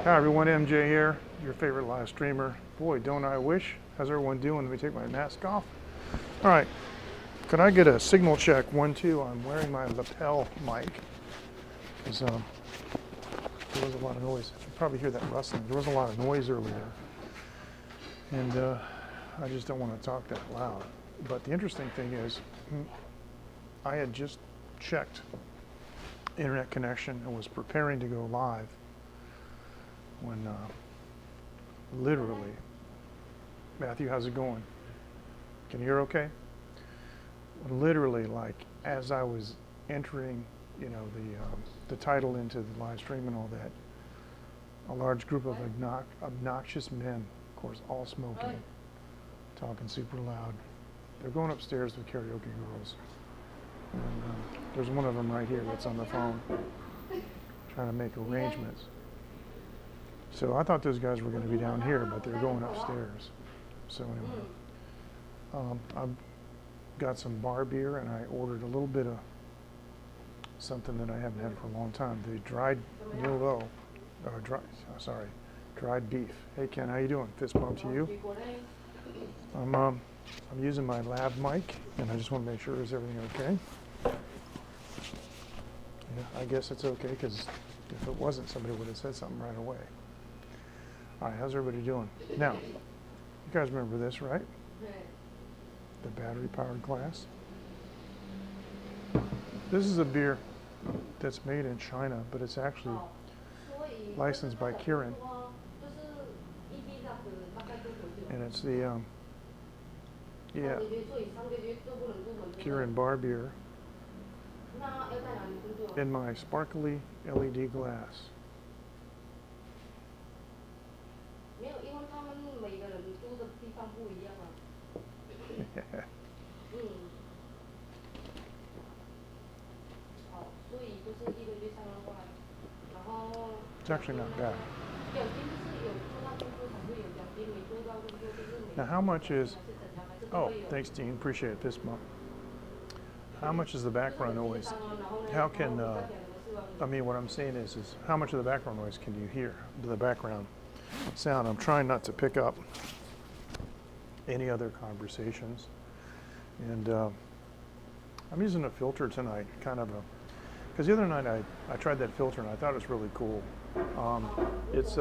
Hi everyone, MJ here, your favorite live streamer. Boy, don't I wish. How's everyone doing? Let me take my mask off. All right, could I get a signal check? 1, 2. I'm wearing my lapel mic because there was a lot of noise. You probably hear that rustling. There was a lot of noise earlier, and I just don't want to talk that loud. But the interesting thing is, I had just checked internet connection and was preparing to go live when literally, Matthew, how's it going? Can you hear okay? Literally, like as I was entering, the title into the live stream and all that, a large group of obnoxious men, of course, all smoking, talking super loud. They're going upstairs with karaoke girls. And there's one of them right here that's on the phone, trying to make arrangements. So I thought those guys were going to be down here, but they're going upstairs. So anyway, I've got some bar beer, and I ordered a little bit of something that I haven't had for a long time. The dried dried beef. Hey Ken, how you doing? Fist bump to you. I'm using my lav mic, and I just want to make sure is everything okay. Yeah, I guess it's okay, because if it wasn't, somebody would have said something right away. All right, how's everybody doing? Now, you guys remember this, right? The battery-powered glass. This is a beer that's made in China, but it's actually licensed by Kirin. And it's the, Kirin bar beer in my sparkly LED glass. It's actually not bad. Now how much is, oh, thanks Dean, appreciate it, fist bump. How much is the background noise? How can, what I'm saying is how much of the background noise can you hear? The background sound. I'm trying not to pick up any other conversations. And I'm using a filter tonight, because the other night I tried that filter and I thought it was really cool. It's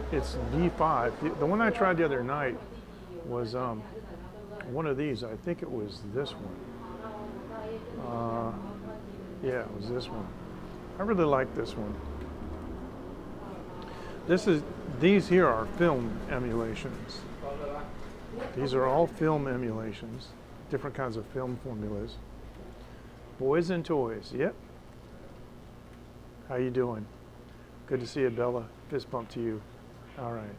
D5. The one I tried the other night was one of these. I think it was this one. Yeah, it was this one. I really like this one. These here are film emulations. These are all film emulations, different kinds of film formulas. Boys and toys, yep. How you doing? Good to see you, Bella. Fist bump to you. All right.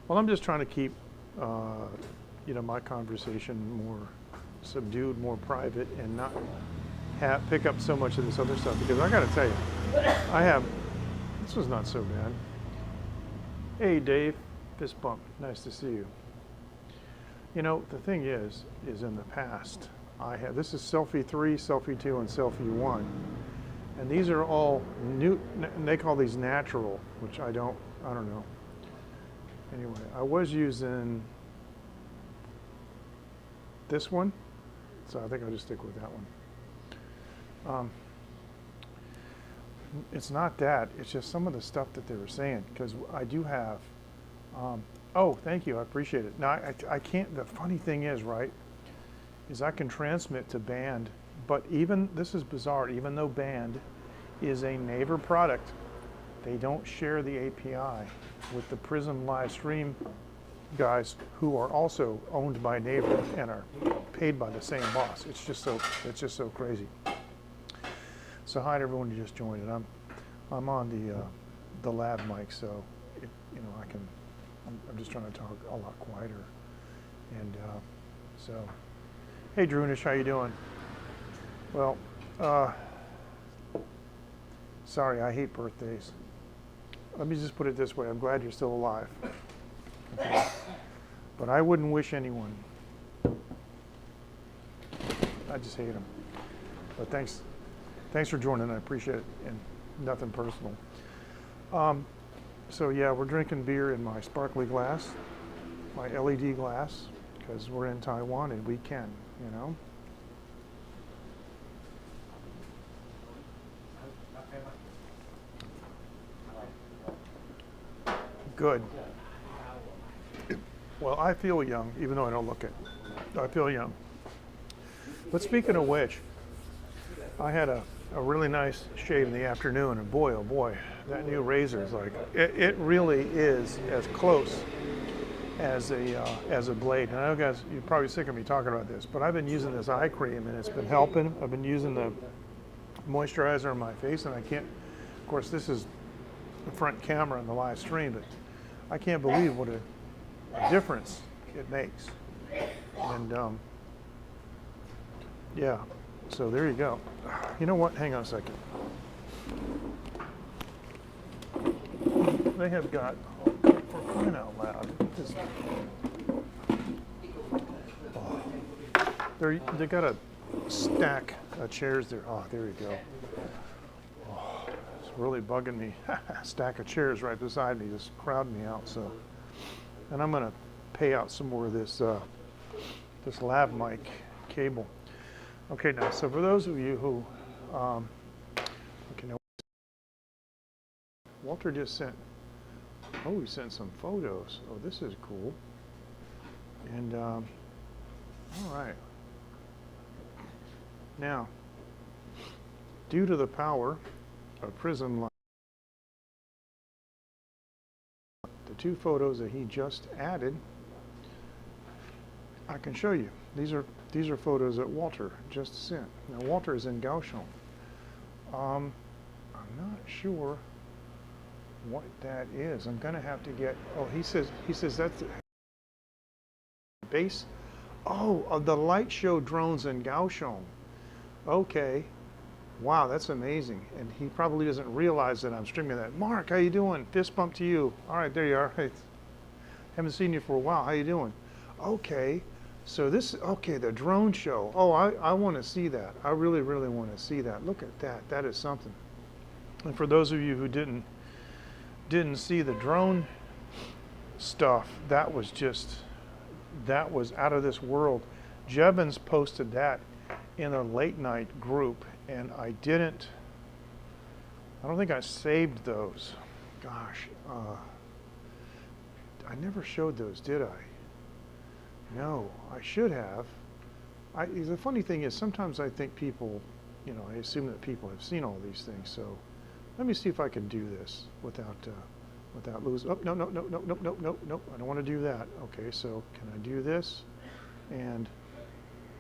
Well, I'm just trying to keep, my conversation more subdued, more private, and not pick up so much of this other stuff. Because I got to tell you, this was not so bad. Hey, Dave. Fist bump. Nice to see you. The thing is in the past, this is selfie 3, selfie 2, and selfie 1. And these are all new, and they call these natural, which I don't know. Anyway, I was using this one, so I think I'll just stick with that one. It's not that, it's just some of the stuff that they were saying, because I do have, oh, thank you, I appreciate it. Now, I can't, the funny thing is, right, is I can transmit to band, but this is bizarre, even though band is a Naver product, they don't share the API with the Prism live stream guys who are also owned by Naver and are paid by the same boss. It's just so crazy. So hi to everyone who just joined. I'm on the lav mic, so I'm just trying to talk a lot quieter. And so, hey Drunish, how you doing? Well, sorry, I hate birthdays. Let me just put it this way, I'm glad you're still alive. Okay. But I wouldn't wish anyone. I just hate them. But thanks for joining, I appreciate it, and nothing personal. So yeah, we're drinking beer in my sparkly glass, my LED glass, because we're in Taiwan and we can, you know. Good. Well, I feel young, even though I don't look it. I feel young. But speaking of which, I had a really nice shave in the afternoon, and boy, oh boy, that new razor is like, it really is as close as a blade. And I know guys, you're probably sick of me talking about this, but I've been using this eye cream and it's been helping. I've been using the moisturizer on my face, and I can't, of course this is the front camera on the live stream, but I can't believe what a difference it makes. And yeah, so there you go. You know what, hang on a second. They have got, for crying out loud, they got a stack of chairs there. Oh, there you go. Oh, it's really bugging me. Stack of chairs right beside me, just crowding me out. So, and I'm gonna pay out some more of this this lav mic cable. Okay, now, so for those of you who, okay, now, Walter just sent, oh, he sent some photos. Oh, this is cool. And, all right. Now, due to the power of prism light, the two photos that he just added, I can show you. These are photos that Walter just sent. Now Walter is in Kaohsiung. I'm not sure what that is. I'm gonna have to get. Oh, he says that's the base. Oh, of the light show drones in Kaohsiung. Okay. Wow, that's amazing. And he probably doesn't realize that I'm streaming that. Mark, how you doing? Fist bump to you. All right, there you are. Hey, haven't seen you for a while. How you doing? Okay. So this, okay, the drone show. Oh, I want to see that. I really, really want to see that. Look at that. That is something. And for those of you who didn't see the drone stuff, that was out of this world. Jevons posted that in a late night group, and I don't think I saved those. Gosh, I never showed those, did I? No, I should have. The funny thing is, sometimes I think people, you know, I assume that people have seen all these things. So let me see if I can do this without losing. Oh, no. I don't want to do that. Okay, so can I do this? And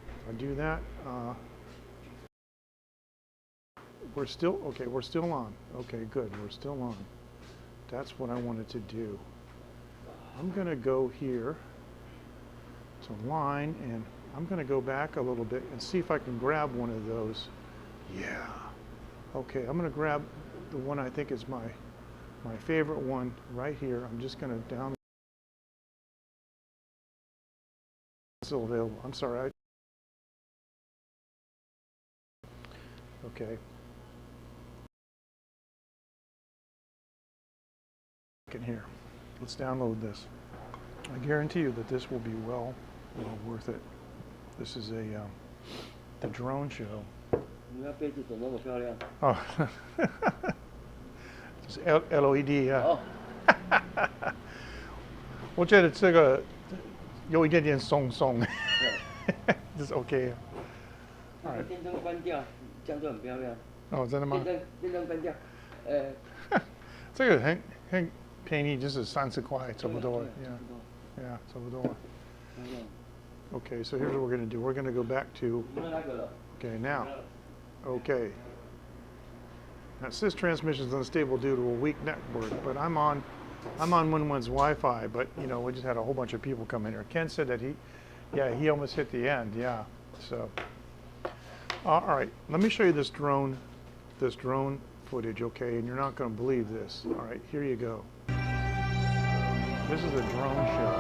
if I do that, we're still on. Okay, good, we're still on. That's what I wanted to do. I'm going to go here to line, and I'm going to go back a little bit and see if I can grab one of those. Yeah. Okay, I'm going to grab the one I think is my favorite one right here. I'm just going to down. Still available. I'm sorry. Okay. In here. Let's download this. I guarantee you that this will be well worth it. This is the drone show. Oh, it's LED 啊。我觉得这个有一点点松松，就是 OK。把电灯关掉，这样就很漂亮。哦，真的吗？电灯关掉，这个很便宜，就是30块，差不多。Yeah, 差不多。Okay, so here's what we're going to do. We're going to go back to. Okay, now. Okay. Now it says transmission is unstable due to a weak network, but I'm on Wenwen's Wi-Fi. But you know, we just had a whole bunch of people come in here. Ken said that he almost hit the end. Yeah. So. All right. Let me show you this drone footage. Okay, and you're not going to believe this. All right, here you go. This is a drone show.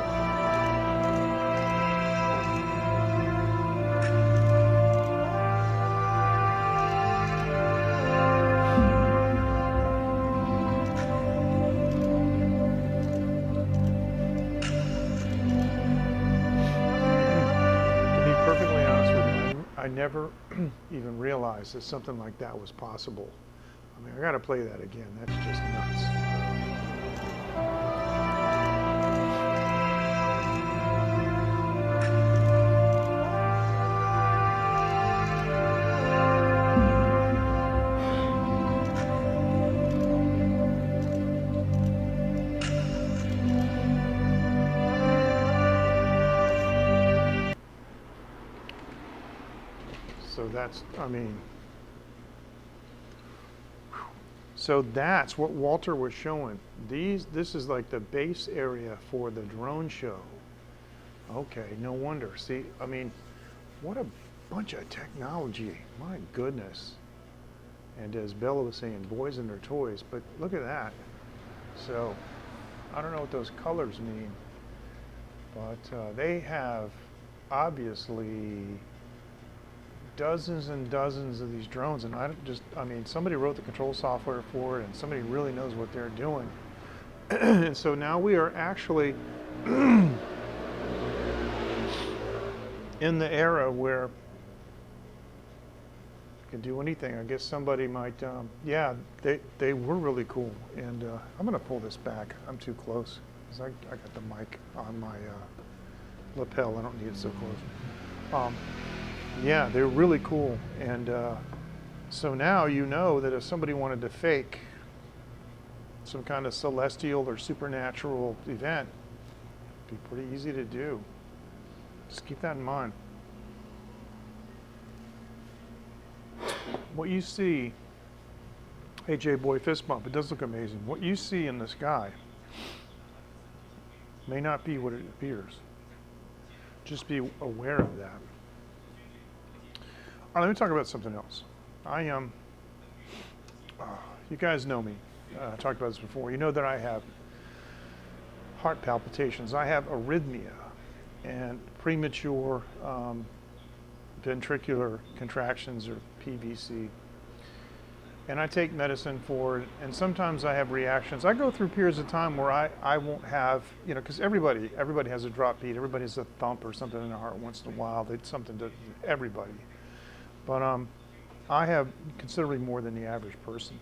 never even realized that something like that was possible. I mean, I gotta play that again. That's just nuts. So that's, I mean, so that's what Walter was showing. This is like the base area for the drone show. Okay, no wonder. See, I mean, what a bunch of technology. My goodness. And as Bella was saying, boys and their toys, but look at that. So, I don't know what those colors mean, but they have obviously dozens and dozens of these drones, and I mean, somebody wrote the control software for it, and somebody really knows what they're doing. And so now we are actually in the era where you can do anything. I guess somebody might, yeah, they were really cool. And I'm going to pull this back. I'm too close because I got the mic on my lapel. I don't need it so close. Yeah, they're really cool. And so now you know that if somebody wanted to fake some kind of celestial or supernatural event, it'd be pretty easy to do. Just keep that in mind. What you see, AJ Boy fist bump, it does look amazing. What you see in the sky may not be what it appears. Just be aware of that. All right, let me talk about something else. You guys know me. I talked about this before. You know that I have heart palpitations. I have arrhythmia and premature ventricular contractions, or PVC. And I take medicine for it, and sometimes I have reactions. I go through periods of time where I won't have, you know, because everybody has a drop beat. Everybody has a thump or something in their heart once in a while. It's something to everybody. But I have considerably more than the average person.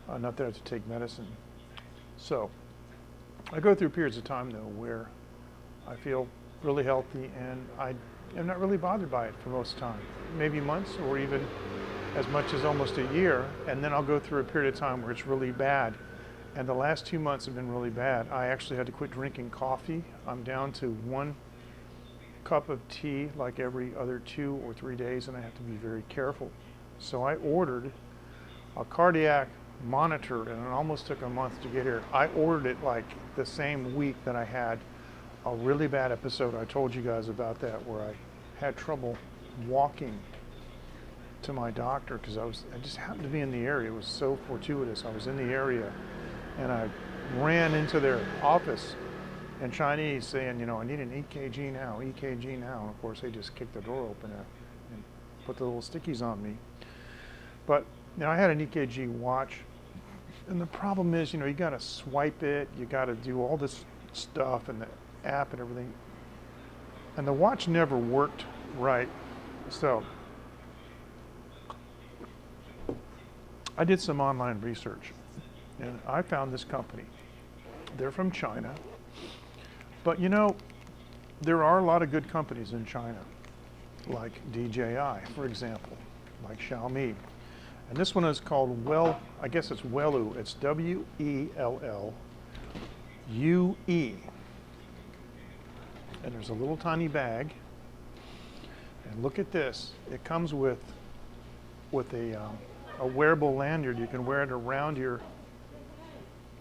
Not that I have to take medicine. So I go through periods of time, though, where I feel really healthy, and I am not really bothered by it for most of the time. Maybe months, or even as much as almost a year, and then I'll go through a period of time where it's really bad. And the last 2 months have been really bad. I actually had to quit drinking coffee. I'm down to 1 cup of tea like every other 2 or 3 days, and I have to be very careful. So I ordered a cardiac monitor, and it almost took a month to get here. I ordered it like the same week that I had a really bad episode. I told you guys about that, where I had trouble walking to my doctor because I just happened to be in the area. It was so fortuitous. I was in the area, and I ran into their office in Chinese saying, you know, I need an EKG now, EKG now. And of course, they just kicked the door open and put the little stickies on me. But you know, I had an EKG watch, and the problem is, you know, you got to swipe it, you got to do all this stuff and the app and everything, and the watch never worked right. So I did some online research, and I found this company. They're from China, but you know, there are a lot of good companies in China, like DJI, for example, like Xiaomi. And this one is called I guess it's Wellue. It's W-E-L-L-U-E. And there's a little tiny bag. And look at this. It comes with a wearable lanyard. You can wear it around your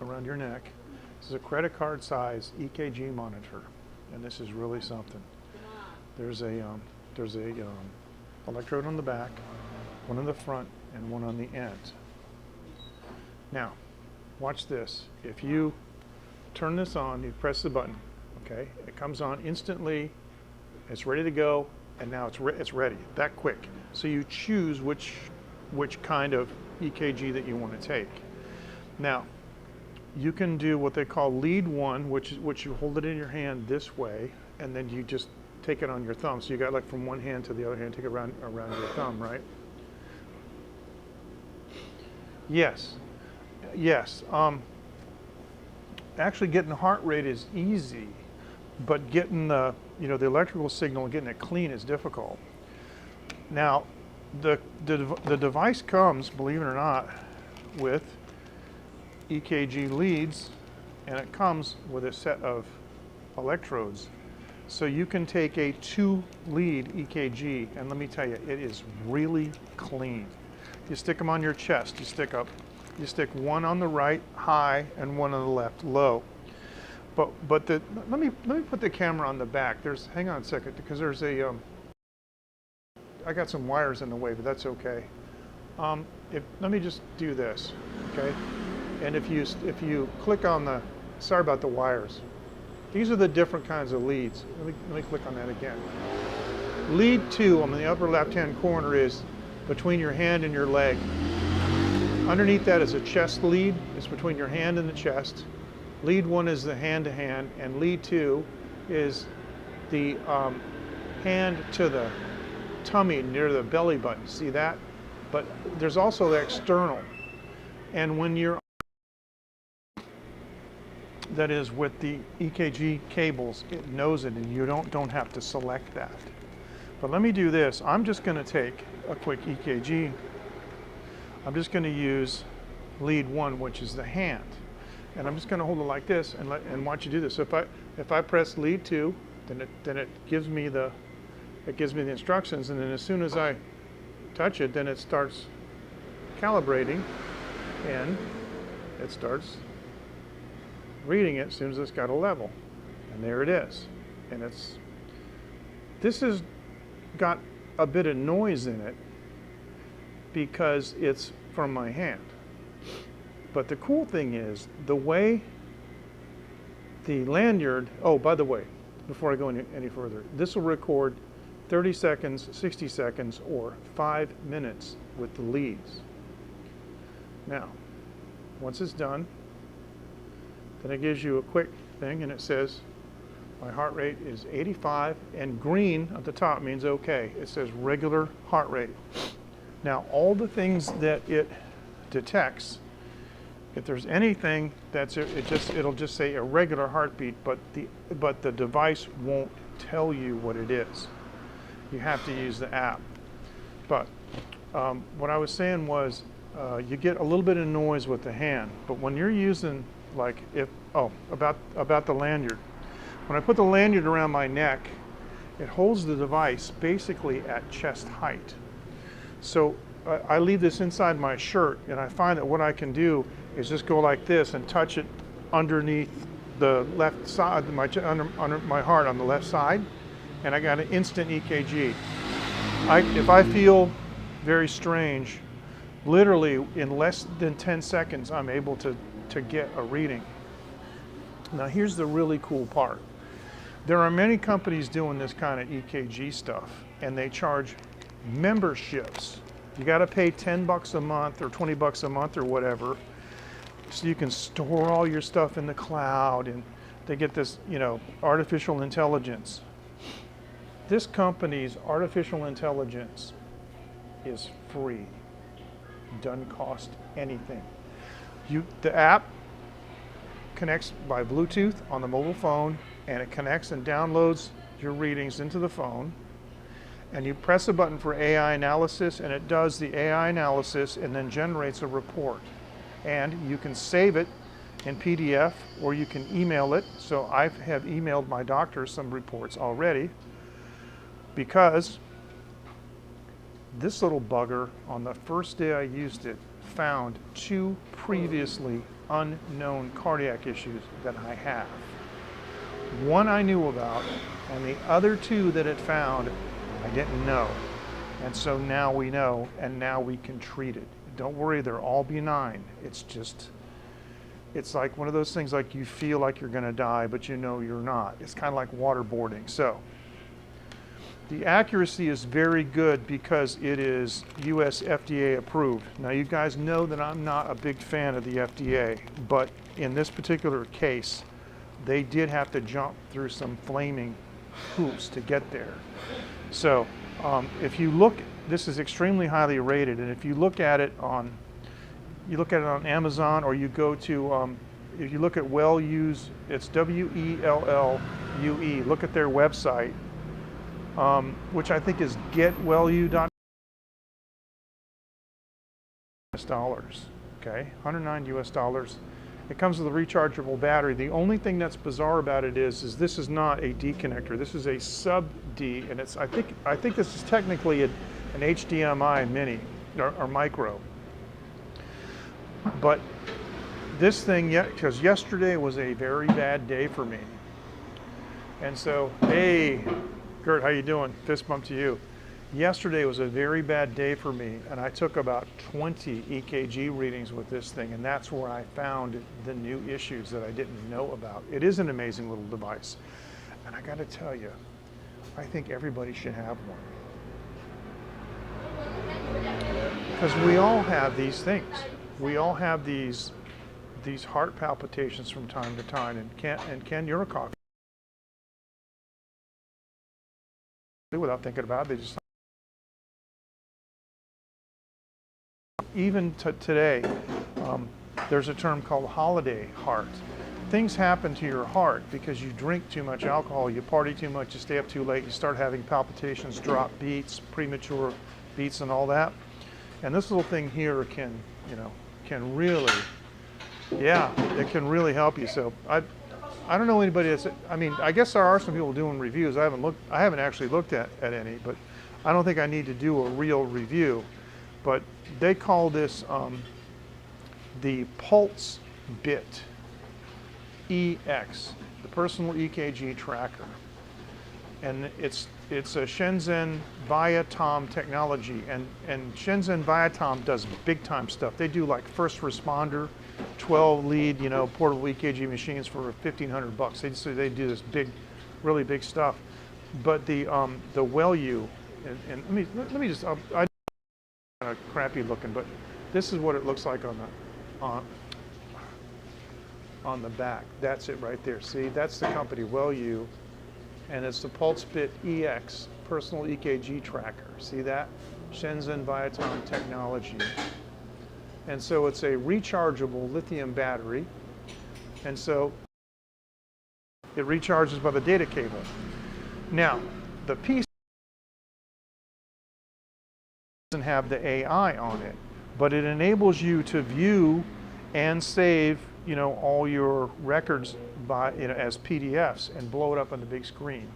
neck. This is a credit card size EKG monitor, and this is really something. There's a electrode on the back, one on the front, and one on the end. Now, watch this. If you turn this on, you press the button, okay? It comes on instantly, it's ready to go, and now it's ready, that quick. So you choose which kind of EKG that you want to take. Now, you can do what they call lead one, which you hold it in your hand this way, and then you just take it on your thumb. So you got like from one hand to the other hand, take it around your thumb, right? Yes, yes. Actually getting the heart rate is easy, but getting the, the electrical signal and getting it clean is difficult. Now, the device comes, believe it or not, with EKG leads, and it comes with a set of electrodes. So you can take a 2-lead EKG, and let me tell you, it is really clean. You stick them on your chest. You stick one on the right high and one on the left low. But let me put the camera on the back. Hang on a second, because there's a I got some wires in the way, but that's okay. Let me just do this, okay? And if you click on the, sorry about the wires. These are the different kinds of leads. Let me click on that again. Lead 2 on the upper left-hand corner is between your hand and your leg. Underneath that is a chest lead. It's between your hand and the chest. Lead 1 is the hand-to-hand, and lead 2 is the hand to the tummy near the belly button. See that? But there's also the external. And when you're, that is with the EKG cables, it knows it, and you don't have to select that. But let me do this. I'm just going to take a quick EKG. I'm just going to use lead 1, which is the hand, and I'm just going to hold it like this and watch you do this. So if I press lead 2, then it gives me the instructions, and then as soon as I touch it, then it starts calibrating, and it starts reading it as soon as it's got a level, and there it is. And this has got a bit of noise in it because it's from my hand. But the cool thing is the way the lanyard, oh, by the way, before I go any further, this will record 30 seconds, 60 seconds, or 5 minutes with the leads. Now, once it's done, then it gives you a quick thing, and it says my heart rate is 85, and green at the top means okay. It says regular heart rate. Now, all the things that it detects, if there's anything it'll just say irregular heartbeat, but the device won't tell you what it is. You have to use the app. But what I was saying was you get a little bit of noise with the hand, but when you're using about the lanyard. When I put the lanyard around my neck, it holds the device basically at chest height. So I leave this inside my shirt, and I find that what I can do is just go like this and touch it underneath the left side, under my heart on the left side, and I got an instant EKG. If I feel very strange, literally in less than 10 seconds, I'm able to get a reading. Now here's the really cool part. There are many companies doing this kind of EKG stuff, and they charge memberships. You got to pay 10 bucks a month or 20 bucks a month or whatever, so you can store all your stuff in the cloud, and they get this, artificial intelligence. This company's artificial intelligence is free. Doesn't cost anything. The app connects by Bluetooth on the mobile phone, and it connects and downloads your readings into the phone, and you press a button for AI analysis, and it does the AI analysis and then generates a report. And you can save it in PDF, or you can email it. So I have emailed my doctor some reports already, because this little bugger, on the first day I used it, found 2 previously unknown cardiac issues that I have. One I knew about, and the other 2 that it found, I didn't know. And so now we know, and now we can treat it. Don't worry, they're all benign. It's like one of those things, like you feel like you're gonna die, but you know you're not. It's kind of like waterboarding. So the accuracy is very good because it is US FDA approved. Now you guys know that I'm not a big fan of the FDA, but in this particular case, they did have to jump through some flaming hoops to get there. So if you look, this is extremely highly rated, and if you look at it on, Amazon, or you go to, if you look at Wellue's, it's Wellue. Look at their website, which I think is getwellue.com. Dollars, okay, $109. It comes with a rechargeable battery. The only thing that's bizarre about it is this is not a D connector. This is a sub D, and it's I think this is technically an HDMI mini or micro. But this thing, because yesterday was a very bad day for me, and so hey, Gert, how you doing? Fist bump to you. Yesterday was a very bad day for me, and I took about 20 EKG readings with this thing, and that's where I found the new issues that I didn't know about. It is an amazing little device, and I got to tell you, I think everybody should have one. Because we all have these things. We all have these heart palpitations from time to time, and Ken, you're a coffee. Without thinking about it, they just even today, there's a term called holiday heart. Things happen to your heart because you drink too much alcohol, you party too much, you stay up too late, you start having palpitations, drop beats, premature beats, and all that. And this little thing here can really, it can really help you. So I don't know anybody that's, I mean, I guess there are some people doing reviews. I haven't actually looked at any, but I don't think I need to do a real review. But they call this the Pulsebit EX, the personal EKG tracker, and it's a Shenzhen Viatom technology, and Shenzhen Viatom does big time stuff. They do like first responder, 12 lead, portable EKG machines for $1,500. They do this big, really big stuff. But the Wellue, and let me just. Kind of crappy looking, but this is what it looks like on the back. That's it right there. See, that's the company Wellue, and it's the Pulsebit EX personal EKG tracker. See that? Shenzhen Viatom technology. And so it's a rechargeable lithium battery, and so it recharges by the data cable. Now, the PC doesn't have the AI on it, but it enables you to view and save, all your records by, as PDFs and blow it up on the big screen.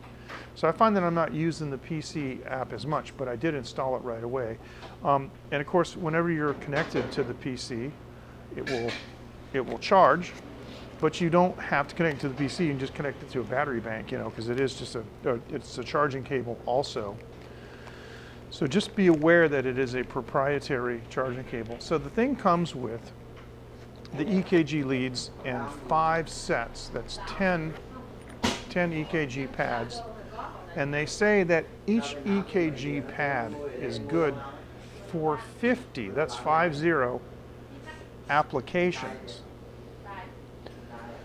So I find that I'm not using the PC app as much, but I did install it right away. And of course, whenever you're connected to the PC, it will charge, but you don't have to connect to the PC. You can just connect it to a battery bank, because it is just it's a charging cable also. So just be aware that it is a proprietary charging cable. So the thing comes with the EKG leads and 5 sets. That's 10 EKG pads. And they say that each EKG pad is good for 50, that's 50, applications.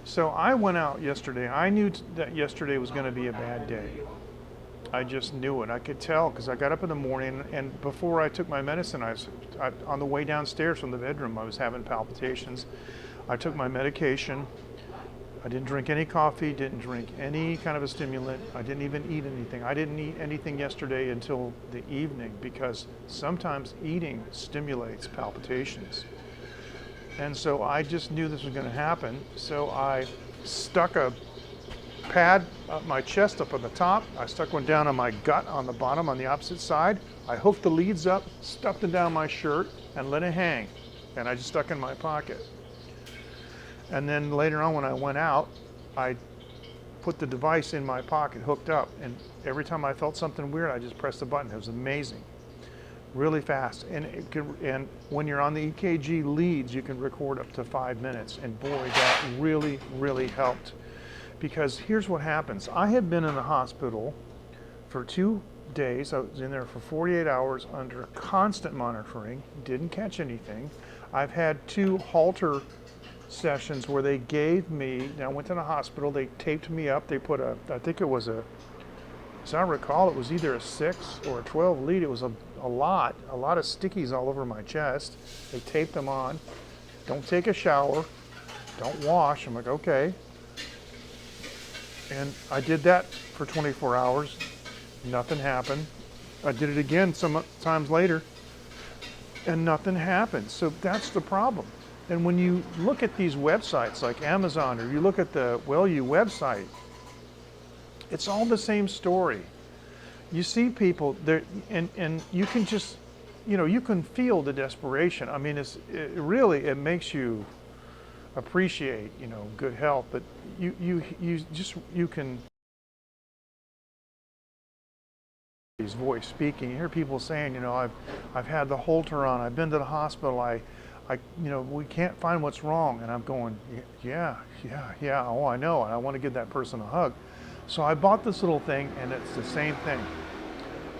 So I went out yesterday. I knew that yesterday was going to be a bad day. I just knew it. I could tell because I got up in the morning, and before I took my medicine, on the way downstairs from the bedroom, I was having palpitations. I took my medication. I didn't drink any coffee, didn't drink any kind of a stimulant. I didn't even eat anything. I didn't eat anything yesterday until the evening because sometimes eating stimulates palpitations. And so I just knew this was going to happen. So I stuck a pad up my chest up on the top. I stuck one down on my gut on the bottom on the opposite side. I hooked the leads up, stuffed it down my shirt, and let it hang. And I just stuck it in my pocket. And then later on when I went out, I put the device in my pocket, hooked up, and every time I felt something weird, I just pressed the button. It was amazing. Really fast. And when you're on the EKG leads, you can record up to 5 minutes. And boy, that really, really helped. Because here's what happens. I had been in the hospital for 2 days. I was in there for 48 hours under constant monitoring, didn't catch anything. I've had 2 Holter sessions where they gave me, I went to the hospital, they taped me up, they put I think it was a as I recall, it was either a 6 or a 12 lead. It was a lot of stickies all over my chest. They taped them on. Don't take a shower. Don't wash. I'm like, okay. And I did that for 24 hours. Nothing happened. I did it again some times later, and nothing happened. So that's the problem. And when you look at these websites like Amazon, or you look at the Wellue website, it's all the same story. You see people there, and you can just, you can feel the desperation. I mean, it makes you appreciate, good health, but you can his voice speaking. You hear people saying, I've had the Holter on, I've been to the hospital, we can't find what's wrong. And I'm going, yeah, oh, I know, and I want to give that person a hug. So I bought this little thing, and it's the same thing.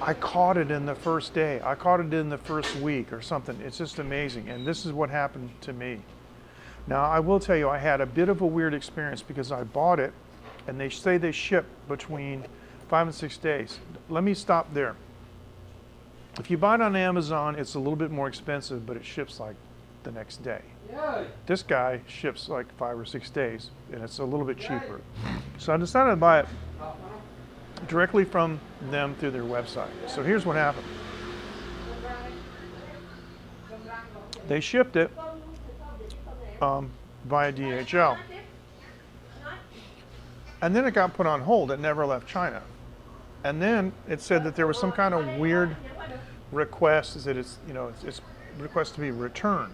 I caught it in the first day. I caught it in the first week or something. It's just amazing. And this is what happened to me. Now, I will tell you, I had a bit of a weird experience because I bought it, and they say they ship between 5 and 6 days. Let me stop there. If you buy it on Amazon, it's a little bit more expensive, but it ships like the next day. This guy ships like 5 or 6 days, and it's a little bit cheaper. So I decided to buy it directly from them through their website. So here's what happened. They shipped it via DHL. And then it got put on hold. It never left China. And then it said that there was some kind of weird request, that it's request to be returned.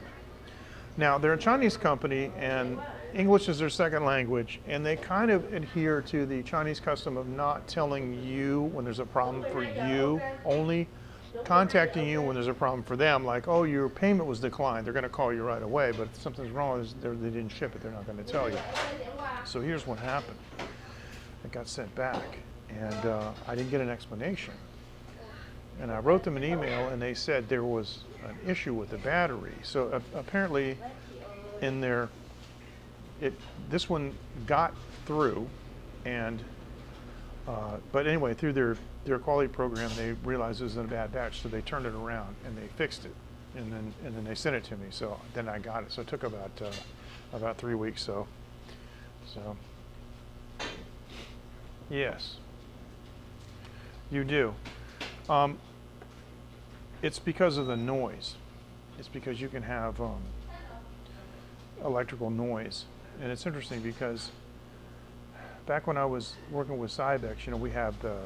Now, they're a Chinese company, and English is their second language, and they kind of adhere to the Chinese custom of not telling you when there's a problem for you, only contacting you when there's a problem for them, like, oh, your payment was declined. They're going to call you right away, but if something's wrong, they didn't ship it, they're not going to tell you. So here's what happened. It got sent back, and I didn't get an explanation. And I wrote them an email, and they said there was an issue with the battery. So apparently, this one got through, and but anyway, through their quality program, they realized it was a bad batch, so they turned it around and they fixed it, and then they sent it to me. So then I got it. So it took about 3 weeks. So yes, you do. It's because of the noise. It's because you can have electrical noise. And it's interesting because back when I was working with Cybex, we have the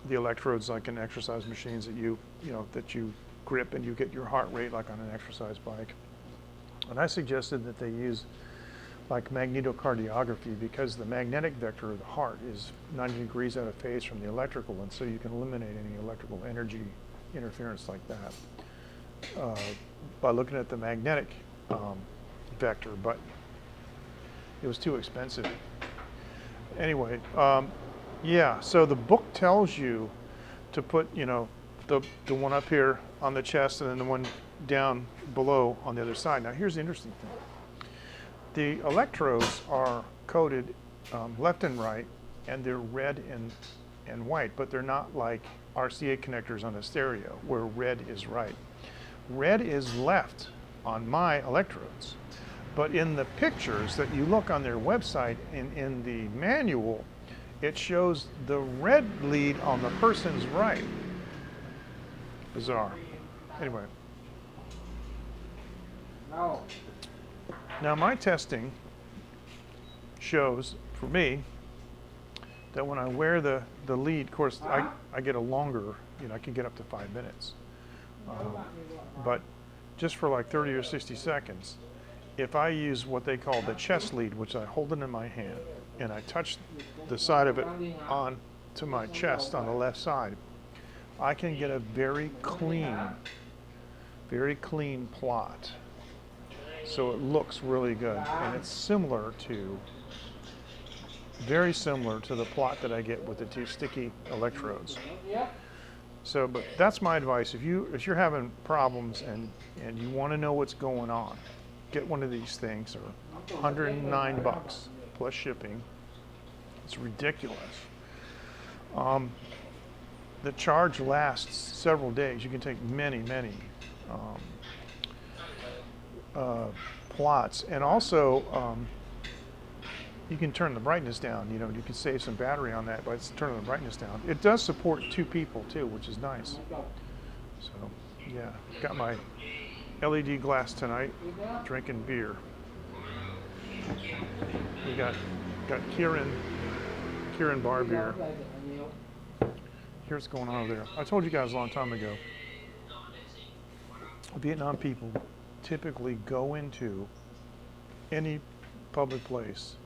electrodes like in exercise machines that you grip and you get your heart rate like on an exercise bike. And I suggested that they use like magnetocardiography because the magnetic vector of the heart is 90 degrees out of phase from the electrical, and so you can eliminate any electrical energy interference like that by looking at the magnetic vector, but it was too expensive. Anyway, yeah, so the book tells you to put, the one up here on the chest and then the one down below on the other side. Now here's the interesting thing. The electrodes are coded left and right, and they're red and white, but they're not like RCA connectors on a stereo where red is right. Red is left on my electrodes, but in the pictures that you look on their website and in the manual, it shows the red lead on the person's right. Bizarre. Anyway. Now my testing shows, for me, that when I wear the lead, of course, I get a longer, I can get up to 5 minutes. But just for like 30 or 60 seconds, if I use what they call the chest lead, which I hold it in my hand, and I touch the side of it on to my chest on the left side, I can get a very clean plot. So it looks really good, and it's very similar to the plot that I get with the two sticky electrodes. So, but that's my advice. If you're having problems and you want to know what's going on, get one of these things. They're $109 plus shipping. It's ridiculous. The charge lasts several days. You can take many plots, and also you can turn the brightness down. You know, you can save some battery on that by turning the brightness down. It does support 2 people too, which is nice. So yeah, got my LED glass tonight, drinking beer. We got Kieran bar beer. Here's what's going on over there. I told you guys a long time ago, Vietnam people typically go into any public place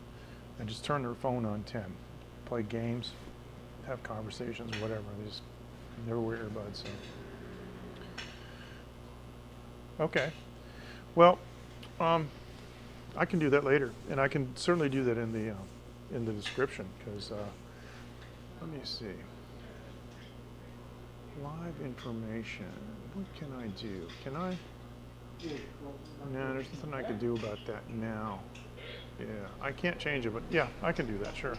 and just turn their phone on 10, play games, have conversations, whatever. They just never wear earbuds. So. Okay. Well, I can do that later, and I can certainly do that in the description, because let me see. Live information. What can I do? Can I? No, there's nothing I can do about that now. Yeah, I can't change it, but yeah, I can do that, sure.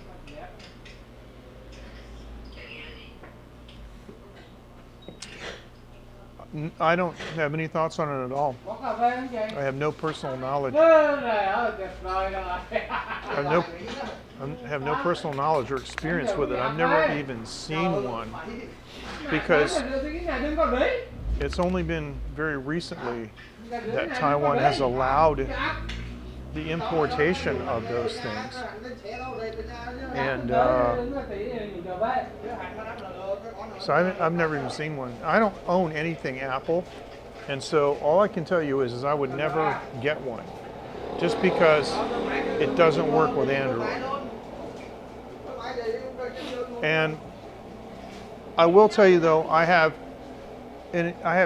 I don't have any thoughts on it at all. I have no personal knowledge. I have no personal knowledge or experience with it. I've never even seen one, because it's only been very recently that Taiwan has allowed the importation of those things. And so I've never even seen one. I don't own anything Apple, and so all I can tell you is I would never get one, just because it doesn't work with Android. And I will tell you though, I have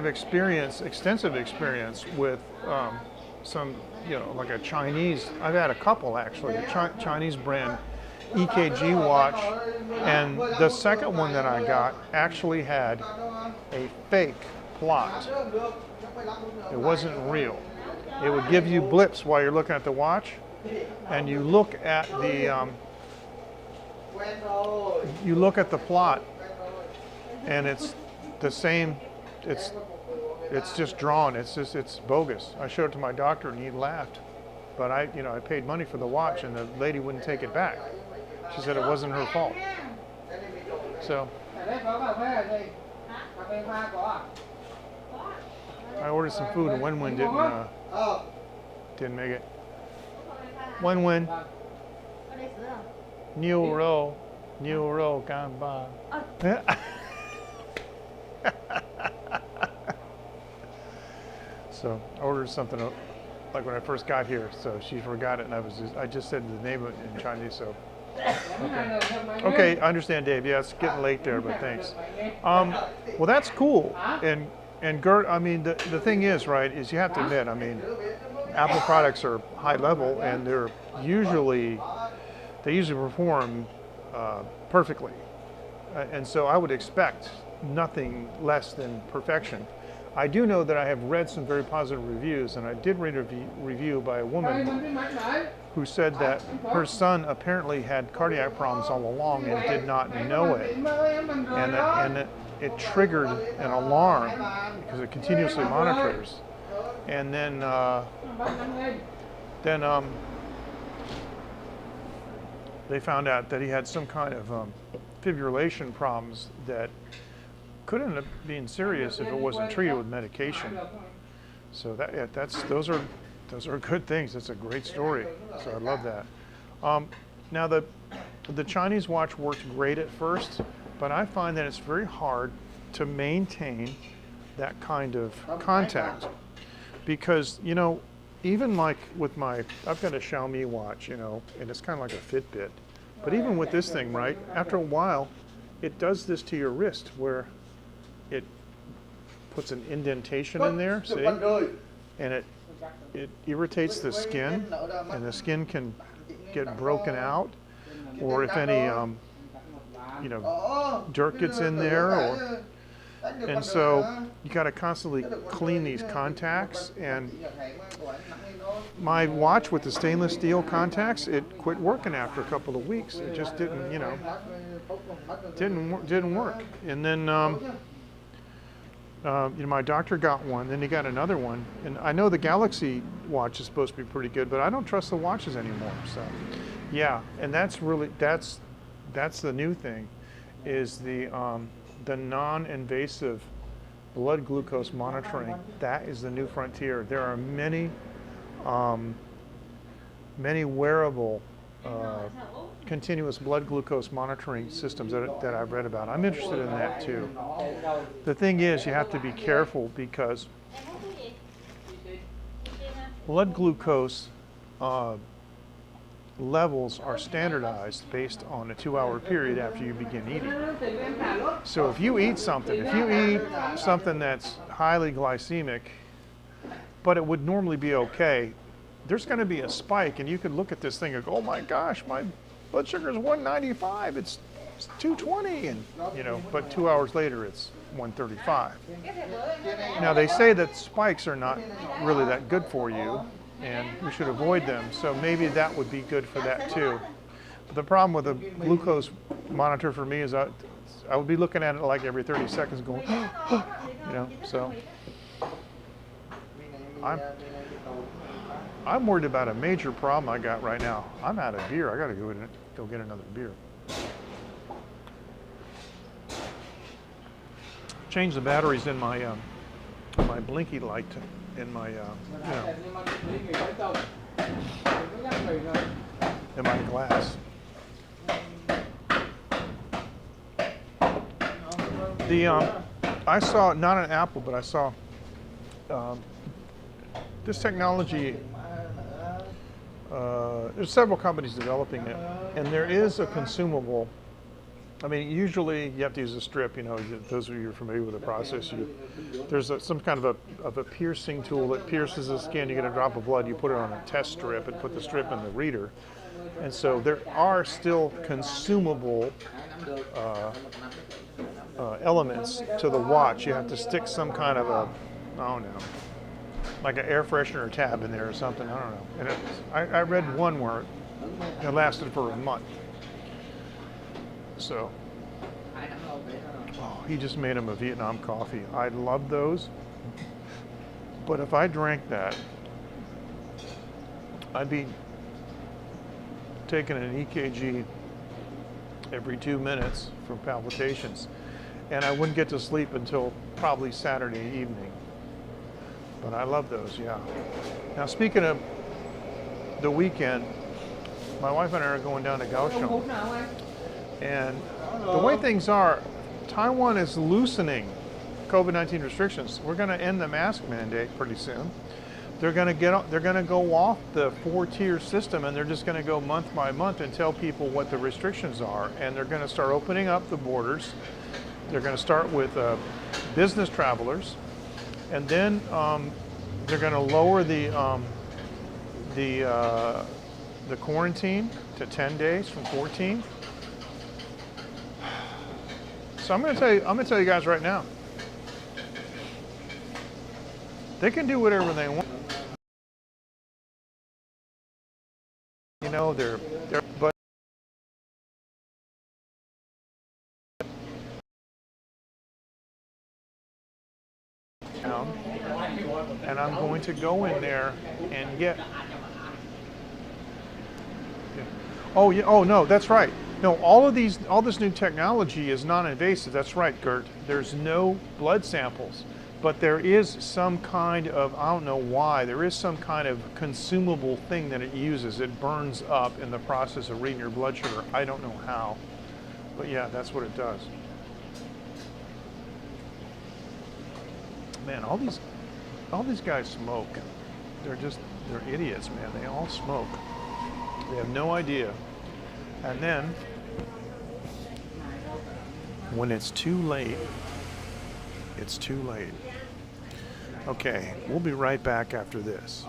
extensive experience with some, you know, like a Chinese. I've had a couple actually. A Chinese brand EKG watch, and the second one that I got actually had a fake plot. It wasn't real. It would give you blips while you're looking at the watch, and you look at the plot, and it's the same. It's just drawn. It's bogus. I showed it to my doctor, and he laughed. But I paid money for the watch, and the lady wouldn't take it back. She said it wasn't her fault. So I ordered some food, and Wenwen didn't make it. Wenwen, new roll, gone by. So I ordered something like when I first got here, so she forgot it, and I just said the name of it in Chinese. So okay, I understand, Dave. Yeah, it's getting late there, but thanks. Well, that's cool. And Gert, I mean, the thing is, right, is you have to admit, I mean, Apple products are high level, and they usually perform perfectly, and so I would expect nothing less than perfection. I do know that I have read some very positive reviews, and I did read a review by a woman who said that her son apparently had cardiac problems all along and did not know it, and it triggered an alarm because it continuously monitors, and then they found out that he had some kind of fibrillation problems that could end up being serious if it wasn't treated with medication. So those are good things. It's a great story. So I love that. Now the Chinese watch worked great at first, but I find that it's very hard to maintain that kind of contact, because even like with I've got a Xiaomi watch, and it's kind of like a Fitbit, but even with this thing, right, after a while, it does this to your wrist where it puts an indentation in there, see? And it irritates the skin, and the skin can get broken out, or if any dirt gets in there, and so you got to constantly clean these contacts. And my watch with the stainless steel contacts, it quit working after a couple of weeks. It just didn't, Didn't work. And then my doctor got one, then he got another one, and I know the Galaxy watch is supposed to be pretty good, but I don't trust the watches anymore. So, yeah, and that's the new thing, is the non-invasive blood glucose monitoring. That is the new frontier. There are many wearable continuous blood glucose monitoring systems that I've read about. I'm interested in that too. The thing is, you have to be careful because blood glucose levels are standardized based on a 2-hour period after you begin eating. So if you eat something that's highly glycemic, but it would normally be okay, there's going to be a spike, and you could look at this thing and go, oh my gosh, my blood sugar is 195, it's 220, and but 2 hours later it's 135. Now they say that spikes are not really that good for you, and we should avoid them, so maybe that would be good for that too. But the problem with a glucose monitor for me is I would be looking at it like every 30 seconds going, so I'm worried about a major problem I got right now. I'm out of beer. I got to go get another beer. Change the batteries in my my blinky light in my in my glass. I saw, not an Apple, but I saw this technology. There's several companies developing it, and there is a consumable. I mean, usually you have to use a strip. Those of you who are familiar with the process, there's some kind of a piercing tool that pierces the skin. You get a drop of blood, you put it on a test strip and put the strip in the reader. And so there are still consumable elements to the watch. You have to stick some kind of like an air freshener tab in there or something. I don't know. And I read one where it lasted for a month. So, he just made him a Vietnam coffee. I love those, but if I drank that, I'd be taking an EKG every 2 minutes for palpitations, and I wouldn't get to sleep until probably Saturday evening. But I love those, yeah. Now, speaking of the weekend, my wife and I are going down to Kaohsiung. And the way things are, Taiwan is loosening COVID-19 restrictions. We're going to end the mask mandate pretty soon. They're going to go off the 4-tier system, and they're just going to go month by month and tell people what the restrictions are. And they're going to start opening up the borders. They're going to start with business travelers, and then they're going to lower the quarantine to 10 days from 14. So I'm going to tell you guys right now, they can do whatever they want. They're but and I'm going to go in there and get. Oh yeah. Oh no, that's right. No, all this new technology is non-invasive. That's right, Gert. There's no blood samples, but there is some kind of, I don't know why, there is some kind of consumable thing that it uses. It burns up in the process of reading your blood sugar. I don't know how, but yeah, that's what it does. Man, all these guys smoke. They're idiots, man. They all smoke. They have no idea. And then, when it's too late, it's too late. Okay, we'll be right back after this.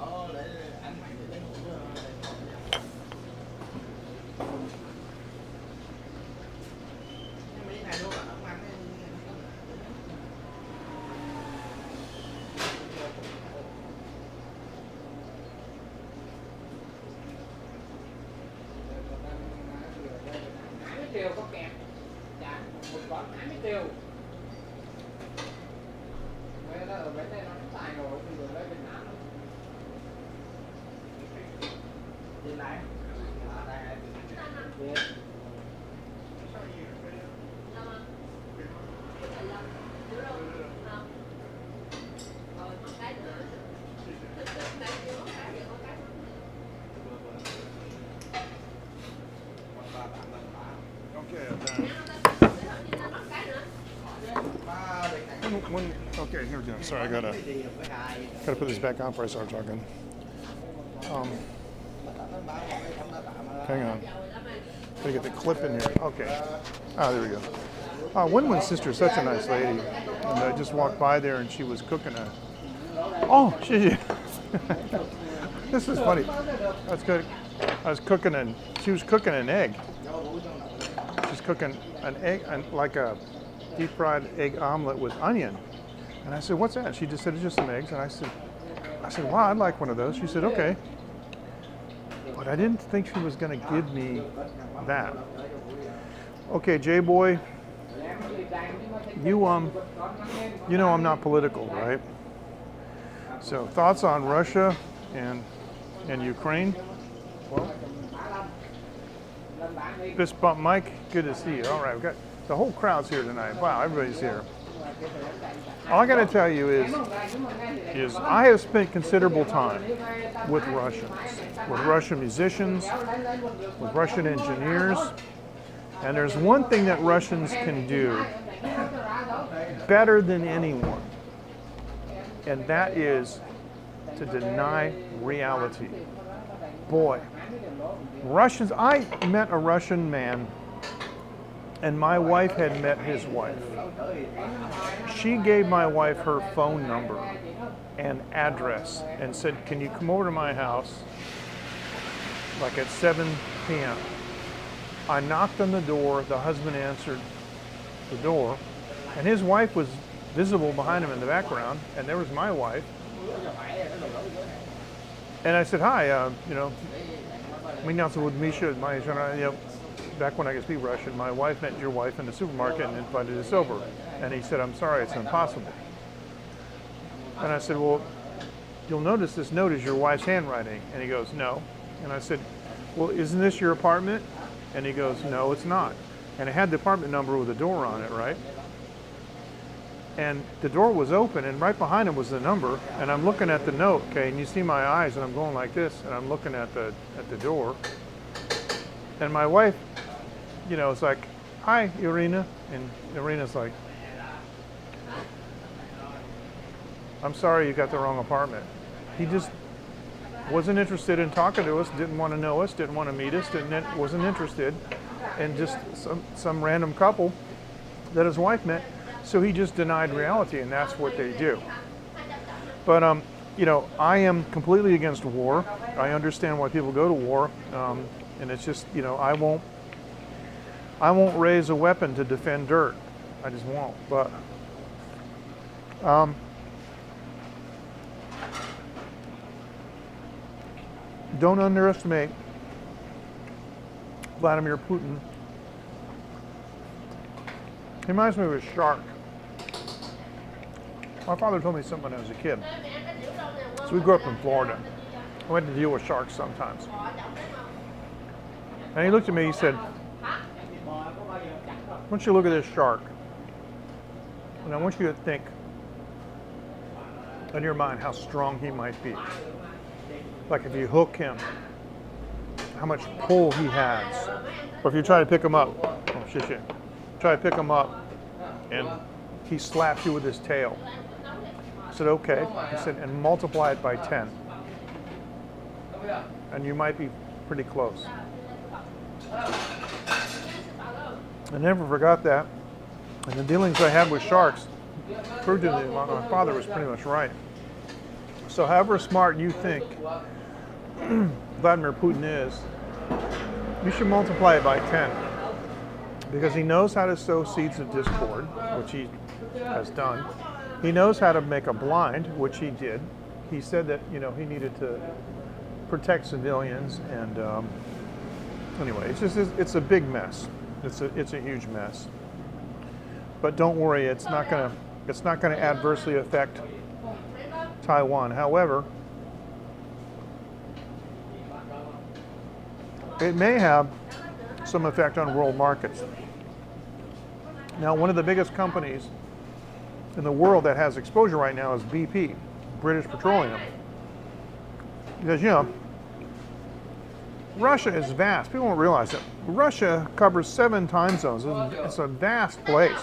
Okay, here we go. Sorry, I gotta put this back on before I start talking. Hang on. Gotta get the clip in here. Okay. Ah, there we go. Wenwen's sister is such a nice lady. And I just walked by there and she was cooking a. Oh, she. This is funny. That's good. She was cooking an egg. She's cooking an egg, like a deep fried egg omelet with onion. And I said, what's that? And she just said, it's just some eggs. And I said, wow, I'd like one of those. She said, okay. But I didn't think she was going to give me that. Okay, J-Boy, you know I'm not political, right? So thoughts on Russia and Ukraine? Well, fist bump Mike, good to see you. All right, we've got the whole crowd's here tonight. Wow, everybody's here. All I got to tell you is I have spent considerable time with Russians, with Russian musicians, with Russian engineers, and there's one thing that Russians can do better than anyone, and that is to deny reality. Boy, Russians, I met a Russian man, and my wife had met his wife. She gave my wife her phone number and address and said, can you come over to my house like at 7 p.m. I knocked on the door, the husband answered the door, and his wife was visible behind him in the background, and there was my wife. And I said, hi, back when I could speak Russian, my wife met your wife in the supermarket and invited us over. And he said, I'm sorry, it's impossible. And I said, well, you'll notice this note is your wife's handwriting. And he goes, no. And I said, well, isn't this your apartment? And he goes, no, it's not. And it had the apartment number with a door on it, right? And the door was open, and right behind him was the number. And I'm looking at the note, okay, and you see my eyes, and I'm going like this, and I'm looking at the door. And my wife, it's like, hi, Irina. And Irina's like, I'm sorry, you got the wrong apartment. He just wasn't interested in talking to us, didn't want to know us, didn't want to meet us, wasn't interested in just some random couple that his wife met. So he just denied reality, and that's what they do. But, I am completely against war. I understand why people go to war. And it's just, I won't raise a weapon to defend dirt. I just won't. But don't underestimate Vladimir Putin. He reminds me of a shark. My father told me something when I was a kid. So we grew up in Florida. I went to deal with sharks sometimes. And he looked at me, he said, I want you to look at this shark. And I want you to think in your mind how strong he might be. Like if you hook him, how much pull he has. Or if you try to pick him up, try to pick him up and he slaps you with his tail. I said, okay. He said, and multiply it by 10. And you might be pretty close. I never forgot that. And the dealings I had with sharks proved to me my father was pretty much right. So however smart you think Vladimir Putin is, you should multiply it by 10. Because he knows how to sow seeds of discord, which he has done. He knows how to make a blind, which he did. He said that, he needed to protect civilians, and anyway, it's a big mess. It's a huge mess. But don't worry, it's not going to adversely affect Taiwan. However, it may have some effect on world markets. Now, one of the biggest companies in the world that has exposure right now is BP, British Petroleum. Because, you know, Russia is vast. People don't realize it. Russia covers 7 time zones. It's a vast place.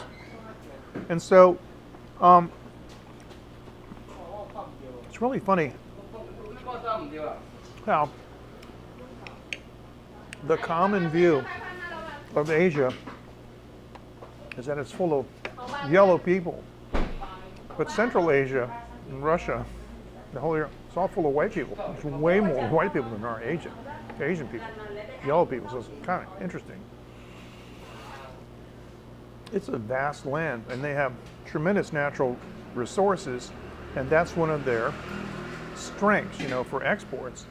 And so, it's really funny how the common view of Asia is that it's full of yellow people. But Central Asia and Russia, the whole area, it's all full of white people. There's way more white people than there are Asian people, yellow people. So it's kind of interesting. It's a vast land, and they have tremendous natural resources, and that's one of their strengths, you know, for exports.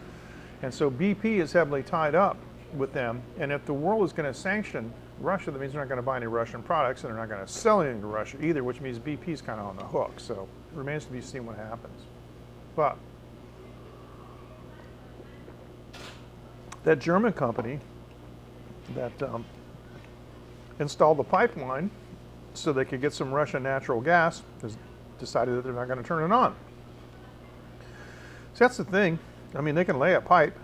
And so BP is heavily tied up with them, and if the world is going to sanction Russia, that means they're not going to buy any Russian products, and they're not going to sell anything to Russia either, which means BP is kind of on the hook. So it remains to be seen what happens. But that German company that installed the pipeline so they could get some Russian natural gas has decided that they're not going to turn it on. So that's the thing. I mean, they can lay a pipe,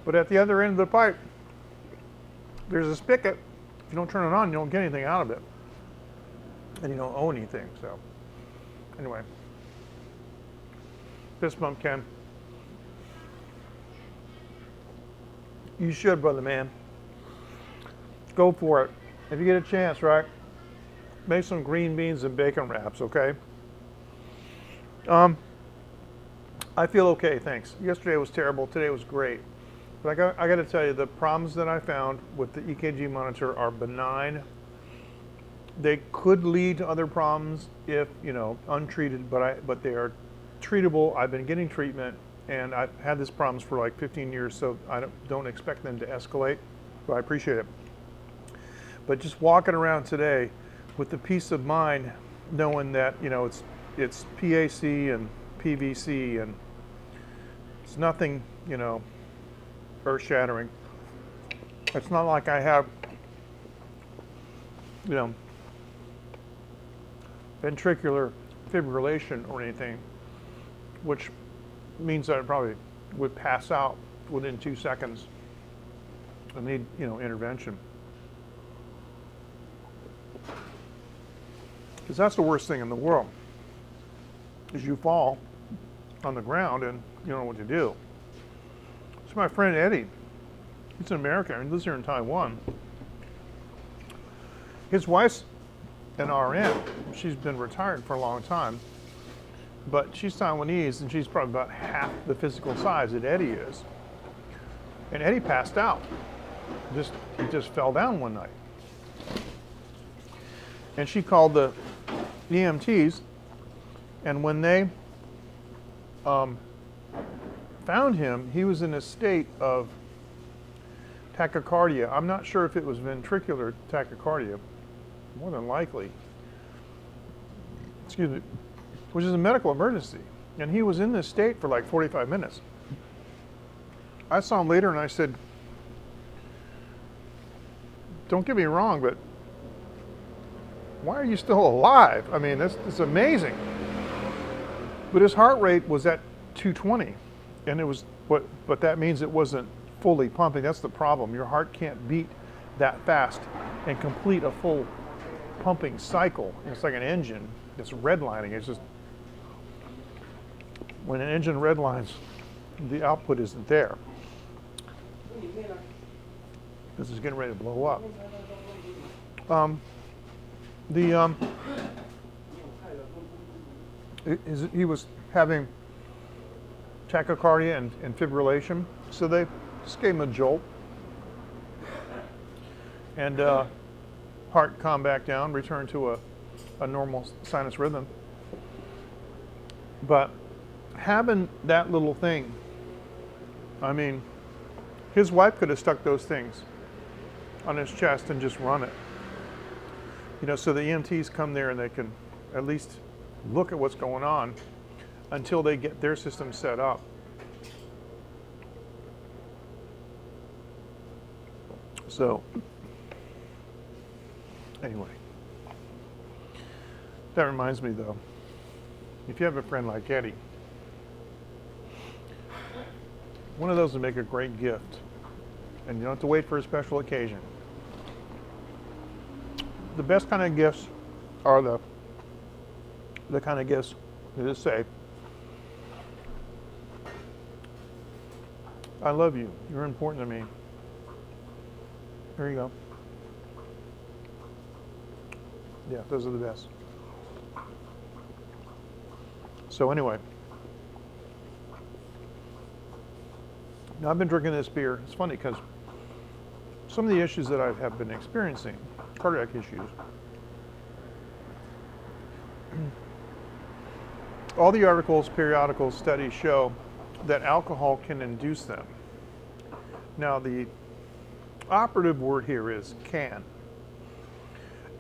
but at the other end of the pipe, there's a spigot. If you don't turn it on, you don't get anything out of it, and you don't own anything. So anyway, fist bump, Ken. You should, brother man. Go for it. If you get a chance, right? Make some green beans and bacon wraps, okay? I feel okay, thanks. Yesterday was terrible, today was great. But I got to tell you, the problems that I found with the EKG monitor are benign. They could lead to other problems if, you know, untreated, but they are treatable. I've been getting treatment, and I've had these problems for like 15 years, so I don't expect them to escalate, but I appreciate it. But just walking around today with the peace of mind, knowing that, you know, it's PAC and PVC, and it's nothing, you know, earth-shattering. It's not like I have, you know, ventricular fibrillation or anything, which means that I probably would pass out within 2 seconds and need, you know, intervention. Because that's the worst thing in the world, is you fall on the ground and you don't know what to do. So my friend Eddie, he's an American, he lives here in Taiwan. His wife's an RN. She's been retired for a long time, but she's Taiwanese, and she's probably about half the physical size that Eddie is. And Eddie passed out. He just fell down one night. And she called the EMTs, and when they found him, he was in a state of tachycardia. I'm not sure if it was ventricular tachycardia, more than likely, excuse me, which is a medical emergency. And he was in this state for like 45 minutes. I saw him later and I said, don't get me wrong, but why are you still alive? I mean, it's amazing. But his heart rate was at 220, and it was, but that means it wasn't fully pumping. That's the problem. Your heart can't beat that fast and complete a full pumping cycle. It's like an engine that's redlining. It's just, when an engine redlines, the output isn't there. This is getting ready to blow up. He was having tachycardia and fibrillation, so they just gave him a jolt, and heart calmed back down, returned to a normal sinus rhythm. But having that little thing, I mean, his wife could have stuck those things on his chest and just run it. You know, so the EMTs come there and they can at least look at what's going on until they get their system set up. So, anyway, that reminds me though, if you have a friend like Eddie, one of those would make a great gift, and you don't have to wait for a special occasion. The best kind of gifts are the kind of gifts that just say, I love you, you're important to me. There you go. Yeah, those are the best. So anyway, now I've been drinking this beer. It's funny because some of the issues that I have been experiencing, cardiac issues, all the articles, periodicals, studies show that alcohol can induce them. Now the operative word here is can.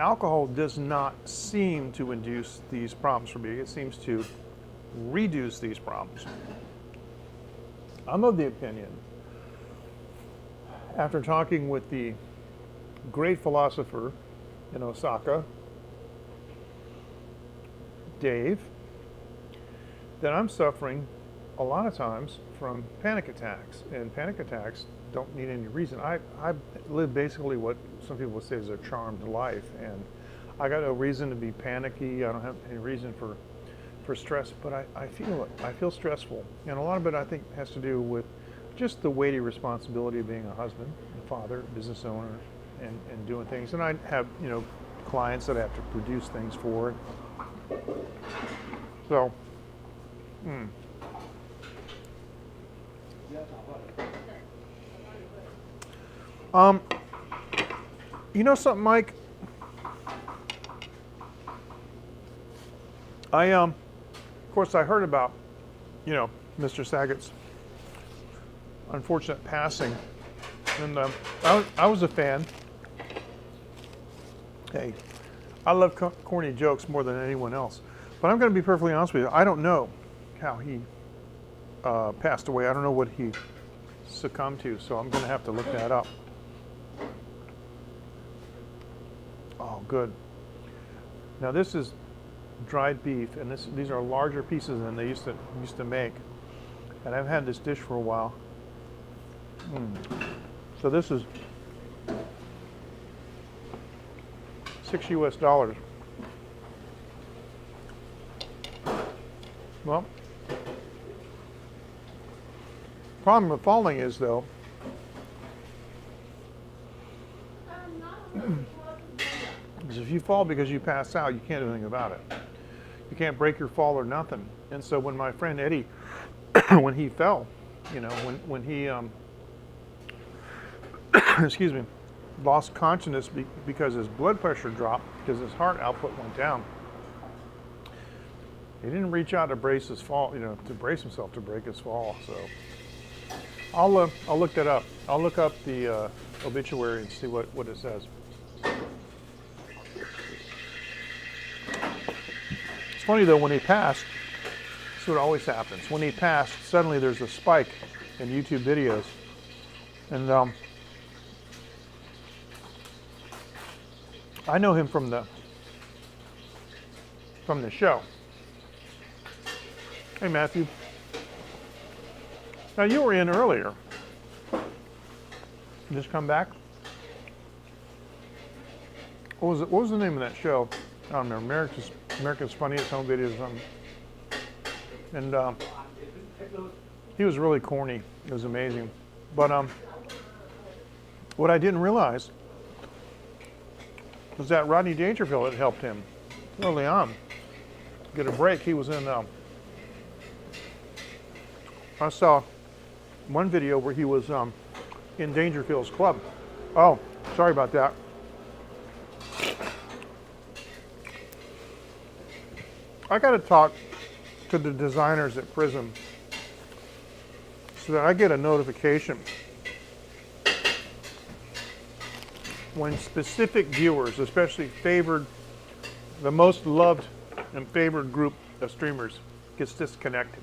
Alcohol does not seem to induce these problems for me. It seems to reduce these problems. I'm of the opinion, after talking with the great philosopher in Osaka, Dave, that I'm suffering a lot of times from panic attacks, and panic attacks don't need any reason. I live basically what some people would say is a charmed life, and I got no reason to be panicky. I don't have any reason for stress, but I feel stressful, and a lot of it I think has to do with just the weighty responsibility of being a husband, a father, business owner, and doing things. And I have, you know, clients that I have to produce things for. So, you know something, Mike? Of course, I heard about, you know, Mr. Saget's unfortunate passing, and I was a fan. Hey, I love corny jokes more than anyone else, but I'm going to be perfectly honest with you. I don't know how he passed away. I don't know what he succumbed to, so I'm going to have to look that up. Oh, good. Now this is dried beef, and these are larger pieces than they used to make. And I've had this dish for a while. So this is $6 US. Well, problem with falling is though, is if you fall because you pass out, you can't do anything about it. You can't break your fall or nothing. And so when my friend Eddie, when he fell, you know, when he, excuse me, lost consciousness because his blood pressure dropped, because his heart output went down, he didn't reach out to brace his fall, you know, to brace himself to break his fall. So I'll look that up. I'll look up the obituary and see what it says. It's funny though, when he passed, this is what always happens. When he passed, suddenly there's a spike in YouTube videos. And I know him from the show. Hey Matthew. Now you were in earlier. You just come back? What was the name of that show? I don't remember. America's Funniest Home Videos or something. And he was really corny. It was amazing. But what I didn't realize was that Rodney Dangerfield had helped him early on get a break. He was in. I saw one video where he was in Dangerfield's club. Oh, sorry about that. I got to talk to the designers at Prism so that I get a notification when specific viewers, especially the most loved and favored group of streamers, gets disconnected.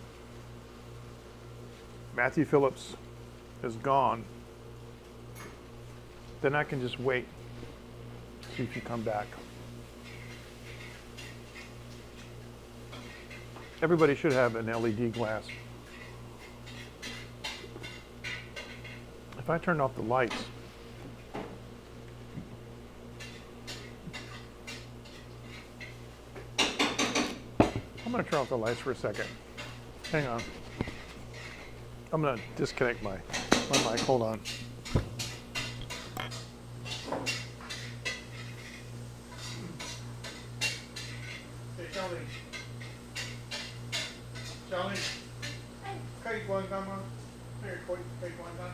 Matthew Phillips is gone. Then I can just wait, see if you come back. Everybody should have an LED glass. If I turn off the lights, I'm going to turn off the lights for a second. Hang on. I'm going to disconnect my mic. Hold on. Hey, Charlie. Charlie. 可以关灯吗？可以关灯。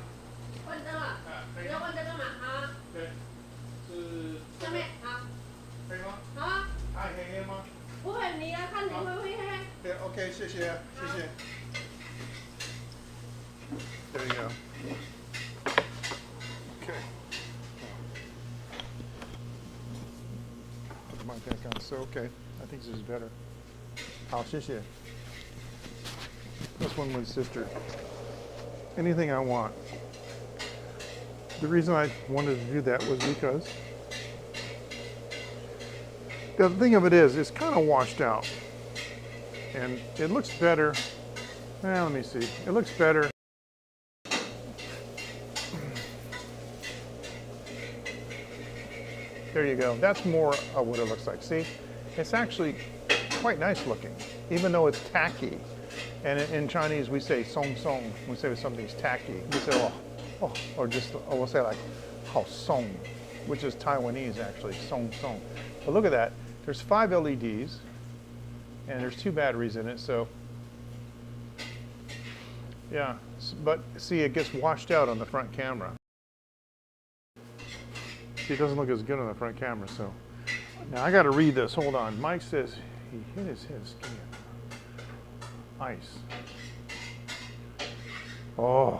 关灯啊？你要关灯干嘛啊？对，是。下面好。可以吗？好啊。太黑吗？不会，你要看你会不会黑。对 ，OK， 谢谢，谢谢。There you go. Okay. Put the mic back on. So okay, I think this is better. 好，谢谢。That's Wenwen's sister. Anything I want. The reason I wanted to do that was because the thing of it is, it's kind of washed out. And it looks better. Let me see. It looks better. There you go. That's more of what it looks like. See, it's actually quite nice looking, even though it's tacky. And in Chinese, we say song song. We say something's tacky. We say oh, or we'll say like hao song, which is Taiwanese actually, song song. But look at that. There's 5 LEDs, and there's 2 batteries in it. So yeah, but see, it gets washed out on the front camera. See, it doesn't look as good on the front camera. So now I got to read this. Hold on. Mike says he hit his head skin. Ice. Oh,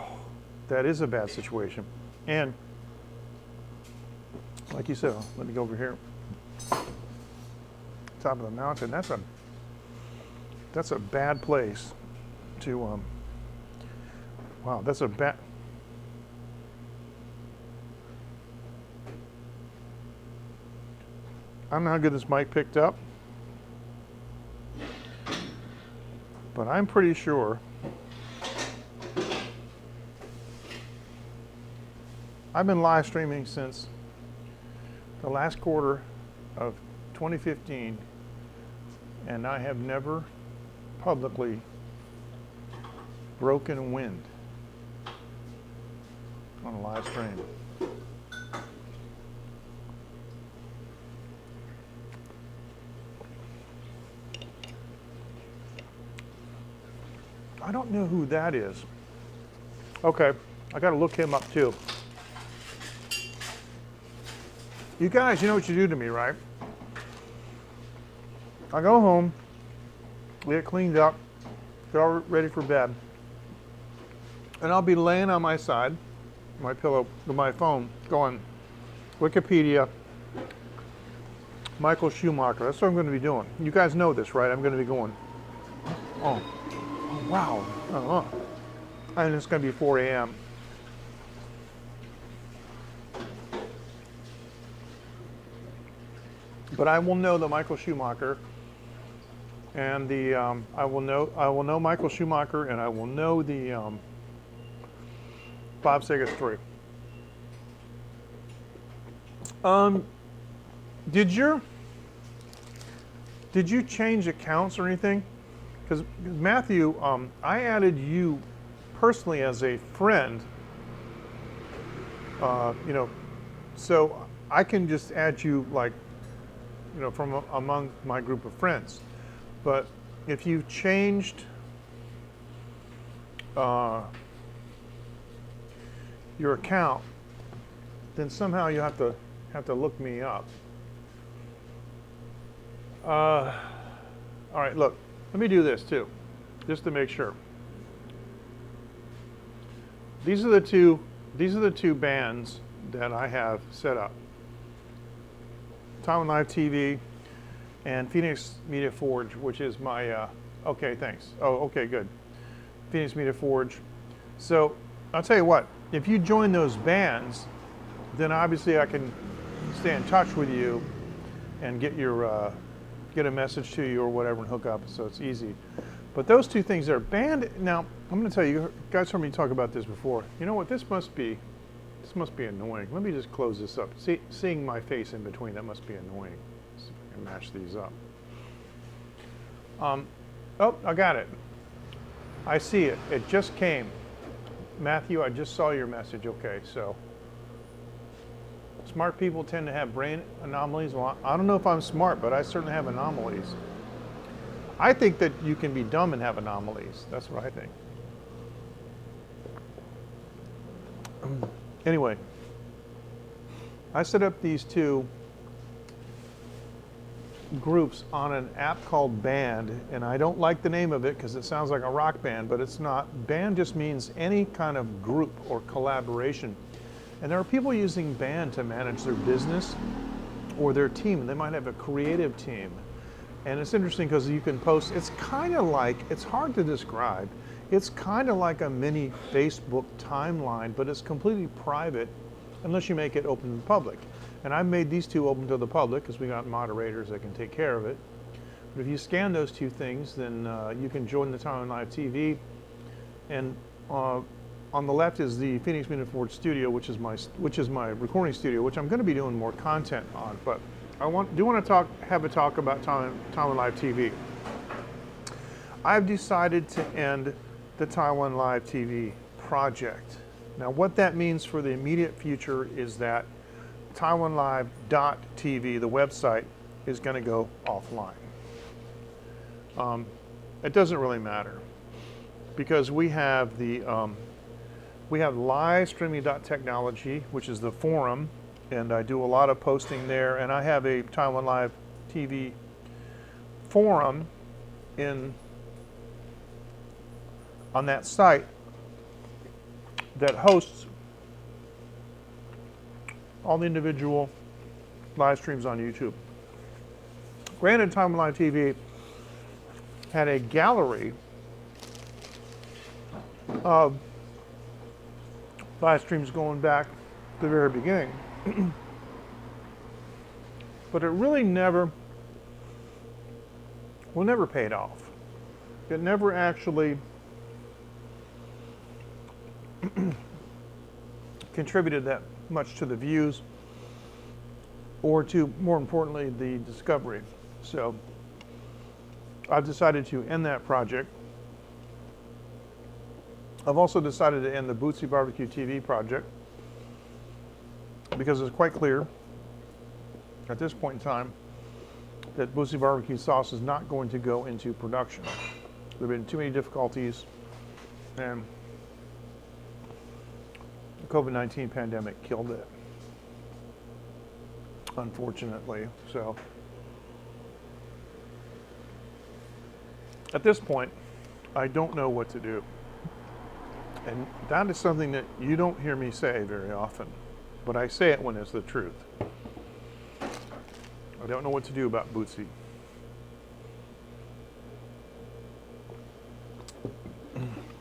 that is a bad situation. And like you said, let me go over here. Top of the mountain. That's a bad place to. Wow, that's a bad. I don't know how good this mic picked up, but I'm pretty sure I've been live streaming since the last quarter of 2015, and I have never publicly broken wind on a live stream. I don't know who that is. Okay, I got to look him up too. You guys, you know what you do to me, right? I go home, get cleaned up, get all ready for bed, and I'll be laying on my side, my pillow, with my phone, going, Wikipedia, Michael Schumacher. That's what I'm going to be doing. You guys know this, right? I'm going to be going, oh wow, and it's going to be 4 a.m. But I will know the Michael Schumacher, and the I will know Michael Schumacher, and I will know the Bob Saget story. Did you change accounts or anything? Because Matthew, I added you personally as a friend. You know, so I can just add you like, you know, from among my group of friends. But if you changed your account, then somehow you have to look me up. All right, look, let me do this too, just to make sure. These are the two bands that I have set up. Taiwan Live TV, and Phoenix Media Forge, which is my, okay, thanks. Oh, okay, good. Phoenix Media Forge. So I'll tell you what, if you join those bands, then obviously I can stay in touch with you and get your, get a message to you or whatever and hook up, so it's easy. But those two things are band. Now, I'm going to tell you, you guys heard me talk about this before. You know what, this must be annoying. Let me just close this up. Seeing my face in between, that must be annoying. Let's see if I can match these up. Oh, I got it. I see it. It just came. Matthew, I just saw your message. Okay, so smart people tend to have brain anomalies. Well, I don't know if I'm smart, but I certainly have anomalies. I think that you can be dumb and have anomalies. That's what I think. Anyway, I set up these two groups on an app called Band, and I don't like the name of it because it sounds like a rock band, but it's not. Band just means any kind of group or collaboration. And there are people using Band to manage their business or their team. They might have a creative team. And it's interesting because you can post, it's kind of like, it's hard to describe. It's kind of like a mini Facebook timeline, but it's completely private unless you make it open to the public. And I've made these two open to the public because we got moderators that can take care of it. But if you scan those two things, then you can join the Taiwan Live TV. And on the left is the Phoenix Media Forge studio, which is my recording studio, which I'm going to be doing more content on. But I do want to have a talk about Taiwan Live TV. I've decided to end the Taiwan Live TV project. Now, what that means for the immediate future is that TaiwanLive.tv, the website, is going to go offline. It doesn't really matter because we have the livestreaming.technology, which is the forum, and I do a lot of posting there, and I have a Taiwan Live TV forum on that site that hosts all the individual live streams on YouTube. Granted, Taiwan Live TV had a gallery of live streams going back to the very beginning. But it really never paid off. It never actually contributed that much to the views or to, more importantly, the discovery. So I've decided to end that project. I've also decided to end the Bootsy Barbecue TV project because it's quite clear at this point in time that Bootsy Barbecue sauce is not going to go into production. There have been too many difficulties, and the COVID-19 pandemic killed it, unfortunately. So at this point, I don't know what to do. And that is something that you don't hear me say very often, but I say it when it's the truth. I don't know what to do about Bootsy.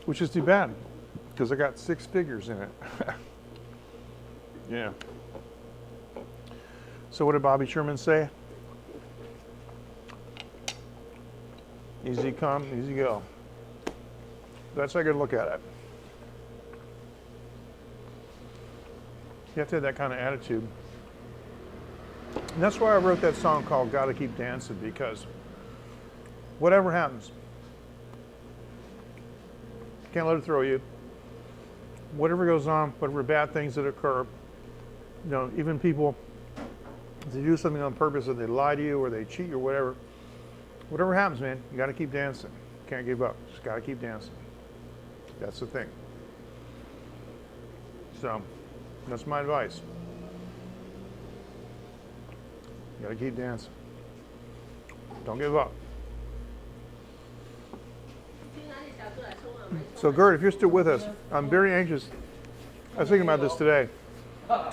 Which is too bad, because I got 6 figures in it. Yeah. So what did Bobby Sherman say? Easy come, easy go. That's how I gotta look at it. You have to have that kind of attitude. And that's why I wrote that song called Gotta Keep Dancing, because whatever happens, can't let it throw you. Whatever goes on, whatever bad things that occur, you know, even people, if they do something on purpose or they lie to you or they cheat or whatever happens, man, you gotta keep dancing. Can't give up, just gotta keep dancing. That's the thing. So, that's my advice. You gotta keep dancing. Don't give up. So Gert, if you're still with us, I'm very anxious. I was thinking about this today.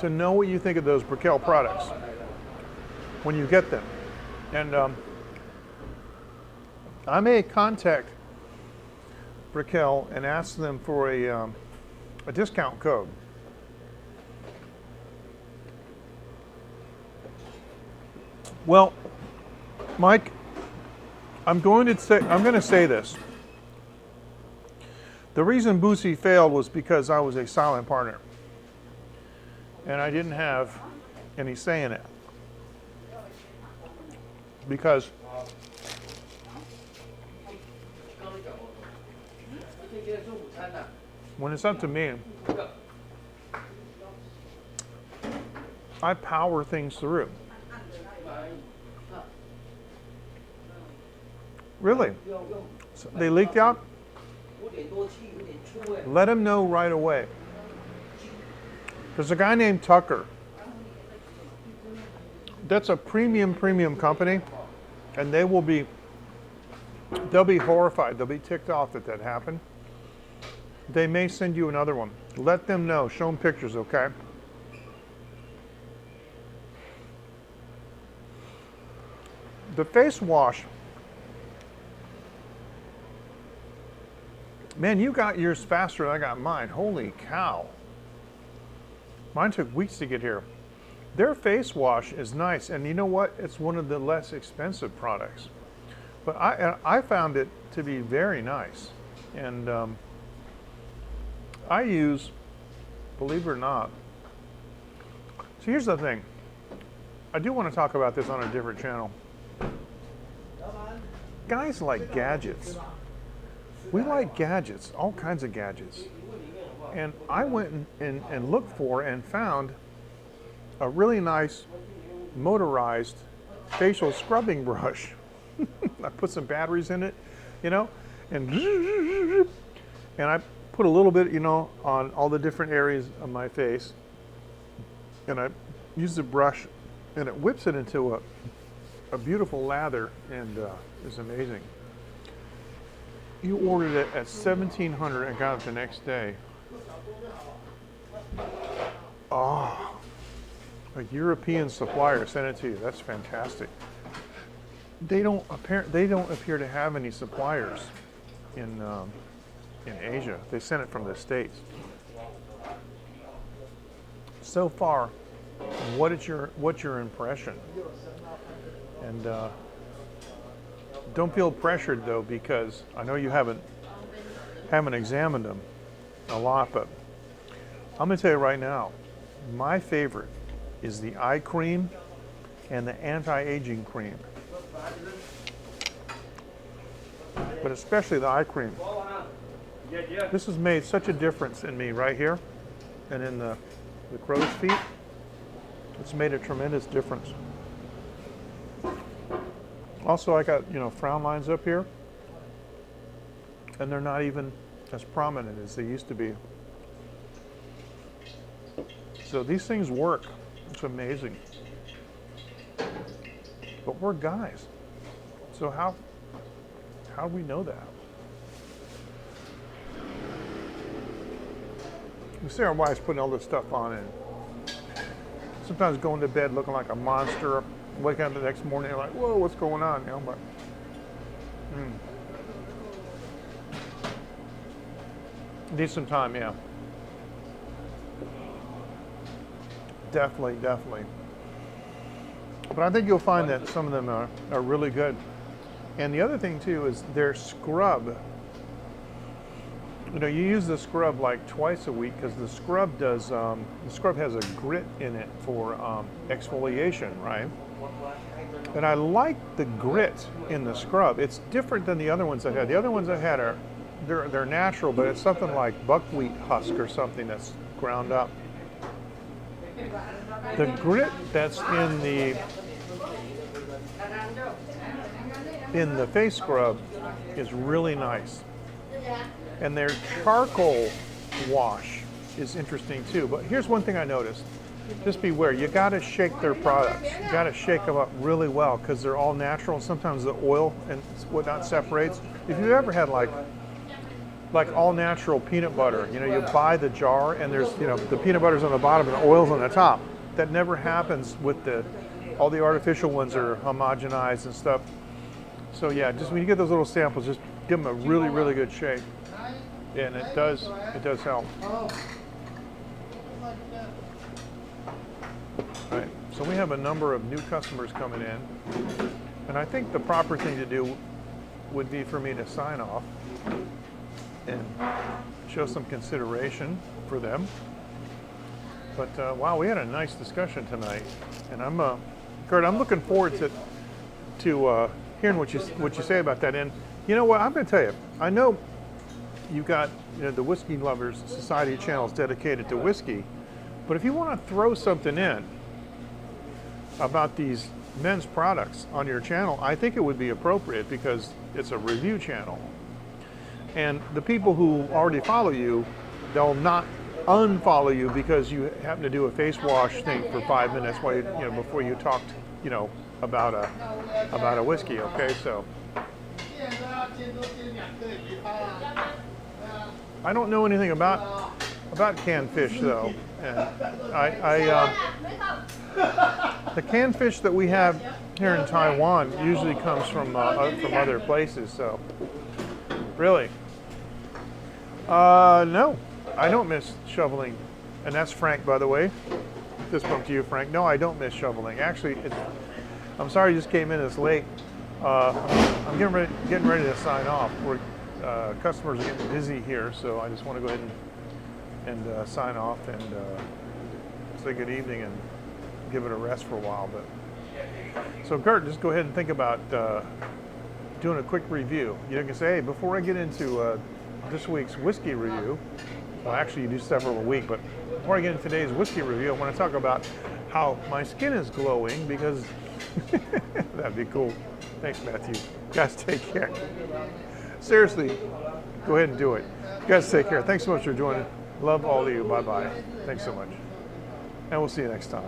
To know what you think of those Brickell products. when you get them. And I may contact Raquel and ask them for a discount code. Well, Mike, I'm going to say this. The reason Boosie failed was because I was a silent partner, and I didn't have any say in it. Because when it's up to me, I power things through. Really? So they leaked out? Let them know right away. There's a guy named Tucker. That's a premium company, and they'll be horrified. They'll be ticked off that happened. They may send you another one. Let them know. Show them pictures, okay? The face wash. Man, you got yours faster than I got mine. Holy cow. Mine took weeks to get here. Their face wash is nice, and you know what? It's one of the less expensive products. But I found it to be very nice. And I use, believe it or not, so here's the thing. I do want to talk about this on a different channel. Guys like gadgets. We like gadgets, all kinds of gadgets. And I went and looked for and found a really nice motorized facial scrubbing brush. I put some batteries in it, you know, and I put a little bit, you know, on all the different areas of my face. And I use the brush and it whips it into a beautiful lather, and it's amazing. You ordered it at $1,700 and got it the next day. Oh, a European supplier sent it to you. That's fantastic. They don't appear to have any suppliers in Asia. They sent it from the States. So far, what's your impression? And don't feel pressured though, because I know you haven't examined them a lot, but I'm going to tell you right now, my favorite is the eye cream and the anti-aging cream. But especially the eye cream. This has made such a difference in me right here and in the crow's feet. It's made a tremendous difference. Also, I got, you know, frown lines up here, and they're not even as prominent as they used to be. So these things work. It's amazing. But we're guys. So how do we know that? We see our wives putting all this stuff on, and sometimes going to bed looking like a monster. Waking up the next morning, you're like, whoa, what's going on? You know, but need some time, yeah. Definitely. But I think you'll find that some of them are really good. And the other thing too is their scrub. You know, you use the scrub like twice a week because the scrub has a grit in it for exfoliation, right? And I like the grit in the scrub. It's different than the other ones I had. The other ones I had they're natural, but it's something like buckwheat husk or something that's ground up. The grit that's in the face scrub is really nice. And their charcoal wash is interesting too. But here's one thing I noticed. Just beware, you gotta shake their products. You gotta shake them up really well because they're all natural. Sometimes the oil and whatnot separates. If you've ever had like all natural peanut butter, you know, you buy the jar and there's, you know, the peanut butter's on the bottom and the oil's on the top. That never happens with the All the artificial ones are homogenized and stuff. So yeah, just when you get those little samples, just give them a really, really good shake. And it does help. Right, so we have a number of new customers coming in. And I think the proper thing to do would be for me to sign off and show some consideration for them. But wow, we had a nice discussion tonight, and Kurt, I'm looking forward to hearing what you say about that. And you know what, I'm going to tell you, I know you got the Whiskey Lovers Society channel is dedicated to whiskey, but if you want to throw something in about these men's products on your channel, I think it would be appropriate because it's a review channel. And the people who already follow you, they'll not unfollow you because you happen to do a face wash thing for 5 minutes while before you talked, about a whiskey. Okay, so I don't know anything about canned fish though, and the canned fish that we have here in Taiwan usually comes from other places. So really, no, I don't miss shoveling, and that's Frank, by the way. This bump to you, Frank. No, I don't miss shoveling. Actually, I'm sorry you just came in this late. I'm getting ready to sign off. Customers are getting busy here, so I just want to go ahead and sign off and say good evening and give it a rest for a while. But so Kurt, just go ahead and think about doing a quick review. You can say, hey, before I get into this week's whiskey review, well, actually you do several a week, but before I get into today's whiskey review, I want to talk about how my skin is glowing because that'd be cool. Thanks, Matthew. You guys take care. Seriously, go ahead and do it. You guys take care. Thanks so much for joining. Love all of you. Bye-bye. Thanks so much. And we'll see you next time.